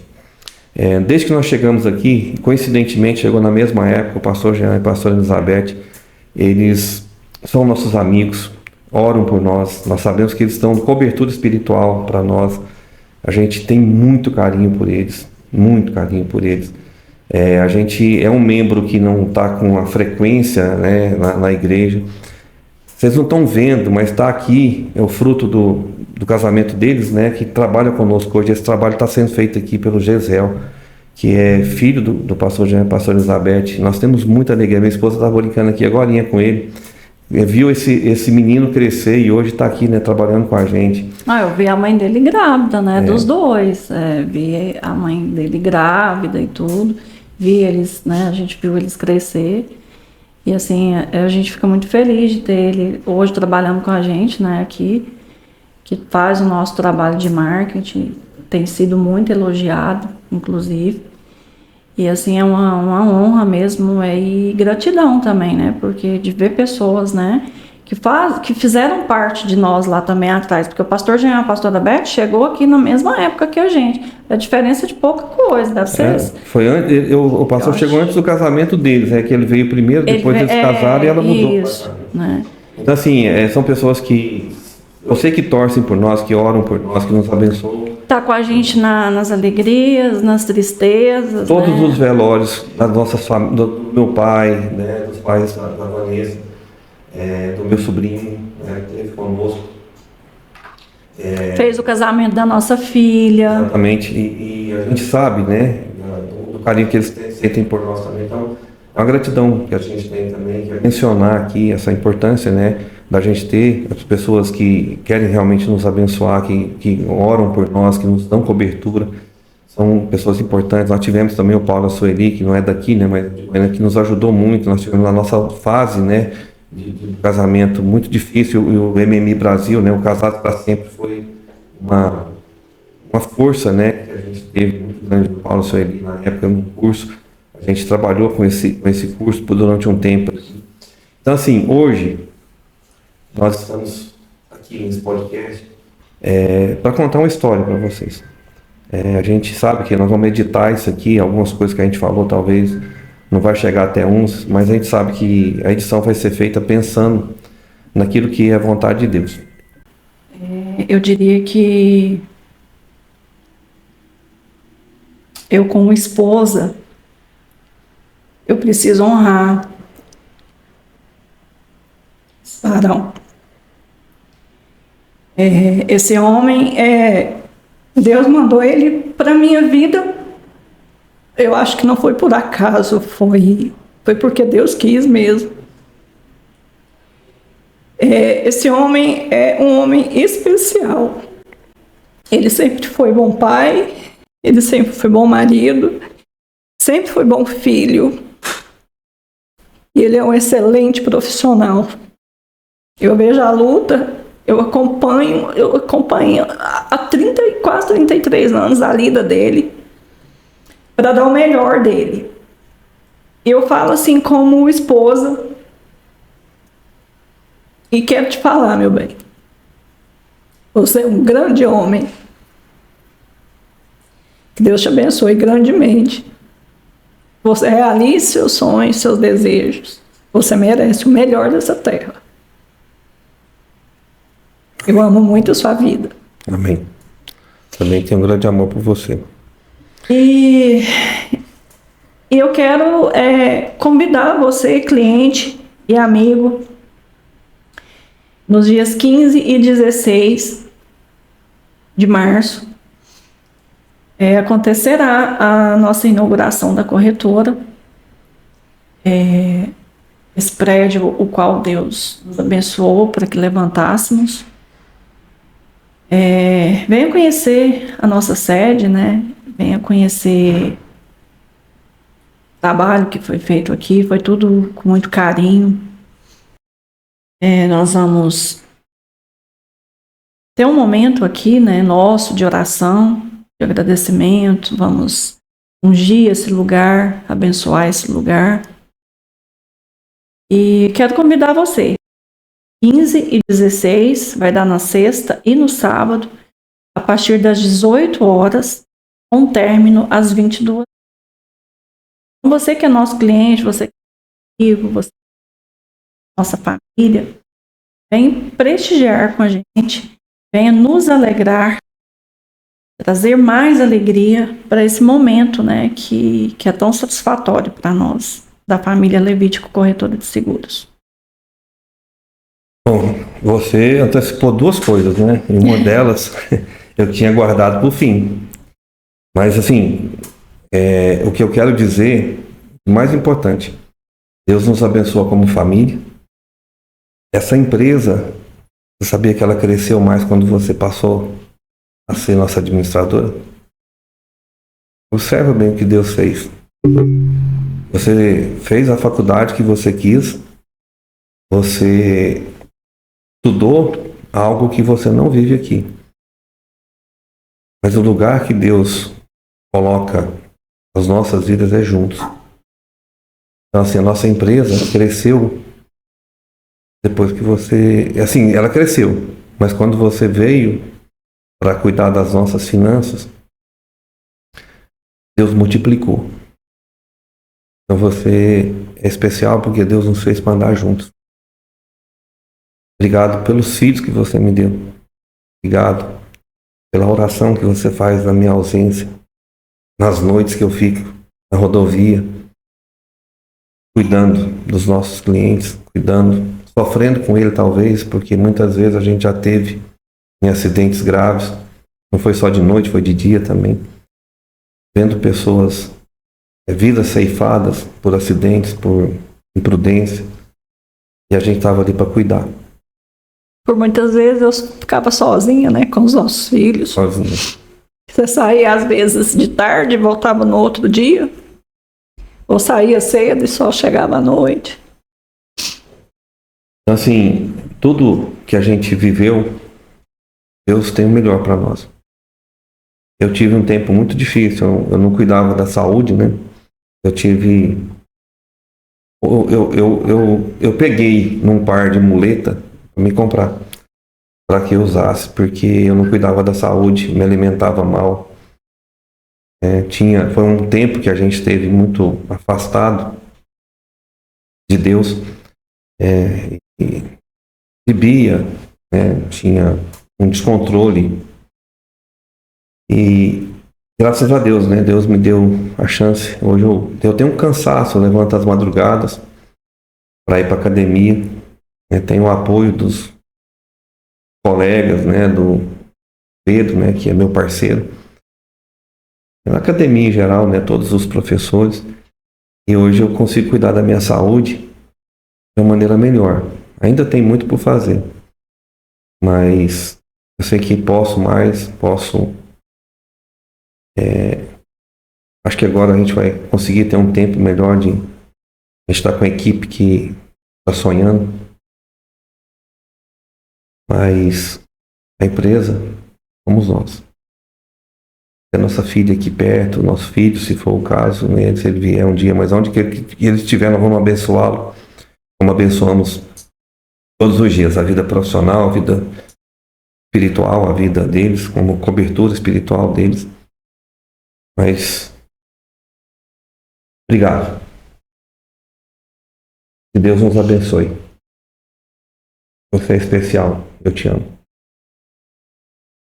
Desde que nós chegamos aqui, coincidentemente chegou na mesma época o pastor Jean e a pastora Elizabeth. Eles são nossos amigos, oram por nós, nós sabemos que eles dão cobertura espiritual para nós. A gente tem muito carinho por eles, muito carinho por eles. A gente é um membro que não está com a frequência, né, na igreja. Vocês não estão vendo, mas está aqui, é o fruto do casamento deles, né, que trabalha conosco hoje. Esse trabalho está sendo feito aqui pelo Gesel, que é filho do pastor Jean e pastora Elizabeth. Nós temos muita alegria. Minha esposa estava brincando aqui agorinha com ele. Viu esse menino crescer e hoje está aqui, né, trabalhando com a gente. Eu vi a mãe dele grávida, né, dos dois. Vi a mãe dele grávida e tudo. Vi eles, né, a gente viu eles crescer. E assim, a gente fica muito feliz de ter ele hoje trabalhando com a gente, né, aqui, que faz o nosso trabalho de marketing, tem sido muito elogiado, inclusive. E assim, é uma honra mesmo, e gratidão também, né, porque de ver pessoas, né, que fizeram parte de nós lá também atrás, porque o pastor Jean e a pastora Beth chegou aqui na mesma época que a gente. A diferença de pouca coisa, deve ser isso. Foi antes, o pastor chegou antes do casamento deles, que ele veio primeiro, depois eles casaram e ela mudou. Isso, né? Então assim, são pessoas que eu sei que torcem por nós, que oram por nós, que nos abençoam. Tá com a gente nas alegrias, nas tristezas. Todos, né, os velórios das nossas famílias, do meu pai, né, dos pais da Vanessa, do meu sobrinho, né, que esteve conosco. Fez o casamento da nossa filha. Exatamente, e a gente sabe, né, do carinho que eles sentem por nós também. Então, é uma gratidão que a gente tem também, que é mencionar aqui essa importância, né, da gente ter as pessoas que querem realmente nos abençoar, que oram por nós, que nos dão cobertura. São pessoas importantes. Nós tivemos também o Paulo Sueli, que não é daqui, né, mas que nos ajudou muito. Nós tivemos na nossa fase, né, de casamento muito difícil, e o MMI Brasil, né, o Casados para Sempre, foi uma força, né, que a gente teve muito grande do Paulo Sueli na época no curso. A gente trabalhou com esse curso durante um tempo. Então assim, hoje nós estamos aqui nesse podcast para contar uma história para vocês. A gente sabe que nós vamos editar isso aqui, algumas coisas que a gente falou talvez não vai chegar até uns, mas a gente sabe que a edição vai ser feita pensando naquilo que é a vontade de Deus. Eu diria que eu, como esposa, eu preciso honrar Arão. Esse homem, Deus mandou ele para a minha vida. Eu acho que não foi por acaso, foi porque Deus quis mesmo. Esse homem é um homem especial. Ele sempre foi bom pai, ele sempre foi bom marido, sempre foi bom filho. E ele é um excelente profissional. Eu vejo a luta, eu acompanho há quase 33 anos a lida dele para dar o melhor dele. Eu falo assim como esposa e quero te falar, meu bem. Você é um grande homem. Que Deus te abençoe grandemente. Você realize seus sonhos, seus desejos. Você merece o melhor dessa terra. Eu amo muito a sua vida. Amém. Também tenho um grande amor por você. E eu quero convidar você, cliente e amigo, nos dias 15 e 16 de março, acontecerá a nossa inauguração da corretora. Esse prédio, o qual Deus nos abençoou para que levantássemos. Venha conhecer a nossa sede, né? Venha conhecer o trabalho que foi feito aqui, foi tudo com muito carinho. Nós vamos ter um momento aqui, né, nosso de oração, de agradecimento, vamos ungir esse lugar, abençoar esse lugar. E quero convidar você, 15 e 16, vai dar na sexta e no sábado, a partir das 18 horas, com término às 22. Você que é nosso cliente, você que é amigo, você que é nossa família, vem prestigiar com a gente, venha nos alegrar, trazer mais alegria para esse momento, né, que é tão satisfatório para nós, da família Levítico Corretora de Seguros. Bom, você antecipou duas coisas, né? E uma delas eu tinha guardado para o fim. Mas, assim, o que eu quero dizer, o mais importante, Deus nos abençoa como família. Essa empresa, você sabia que ela cresceu mais quando você passou a ser nossa administradora? Observa bem o que Deus fez. Você fez a faculdade que você quis, você estudou algo que você não vive aqui. Mas o lugar que Deus coloca as nossas vidas é juntos. Então, assim, a nossa empresa cresceu depois que você... Assim, ela cresceu, mas quando você veio para cuidar das nossas finanças, Deus multiplicou. Então você é especial porque Deus nos fez para andar juntos. Obrigado pelos filhos que você me deu. Obrigado pela oração que você faz na minha ausência, nas noites que eu fico na rodovia, cuidando dos nossos clientes, sofrendo com ele talvez, porque muitas vezes a gente já teve em acidentes graves, não foi só de noite, foi de dia também, vendo pessoas, vidas ceifadas por acidentes, por imprudência, e a gente estava ali para cuidar. Por muitas vezes eu ficava sozinha, né, com os nossos filhos. Sozinha. Você saía às vezes de tarde e voltava no outro dia, ou saía cedo e só chegava à noite. Então, assim, tudo que a gente viveu, Deus tem o melhor para nós. Eu tive um tempo muito difícil, eu não cuidava da saúde, né? Eu peguei num par de muleta para me comprar, para que eu usasse, porque eu não cuidava da saúde, me alimentava mal. Foi um tempo que a gente esteve muito afastado de Deus, e bebia, tinha um descontrole, e graças a Deus, né, Deus me deu a chance. Hoje eu tenho um cansaço, eu levanto às madrugadas para ir para academia, tenho o apoio dos colegas, né, do Pedro, né, que é meu parceiro, na academia em geral, né, todos os professores, e hoje eu consigo cuidar da minha saúde de uma maneira melhor. Ainda tem muito por fazer, mas Eu sei que posso mais, acho que agora a gente vai conseguir ter um tempo melhor de estar com a equipe que está sonhando. Mas a empresa somos nós. A nossa filha aqui perto, nosso filho, se for o caso, né, se ele vier um dia, mas onde que ele estiver, nós vamos abençoá-lo, como abençoamos todos os dias, a vida profissional, a vida espiritual, a vida deles, como cobertura espiritual deles. Mas, obrigado. Que Deus nos abençoe. Você é especial, eu te amo.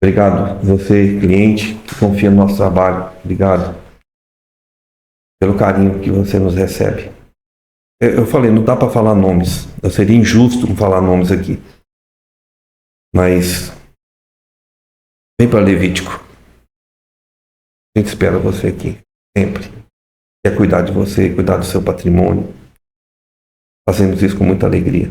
Obrigado, você, cliente, que confia no nosso trabalho. Obrigado pelo carinho que você nos recebe. Eu falei, não dá para falar nomes. Eu seria injusto não falar nomes aqui. Mas, vem para Levítico. A gente espera você aqui, sempre. Quer cuidar de você, cuidar do seu patrimônio. Fazemos isso com muita alegria.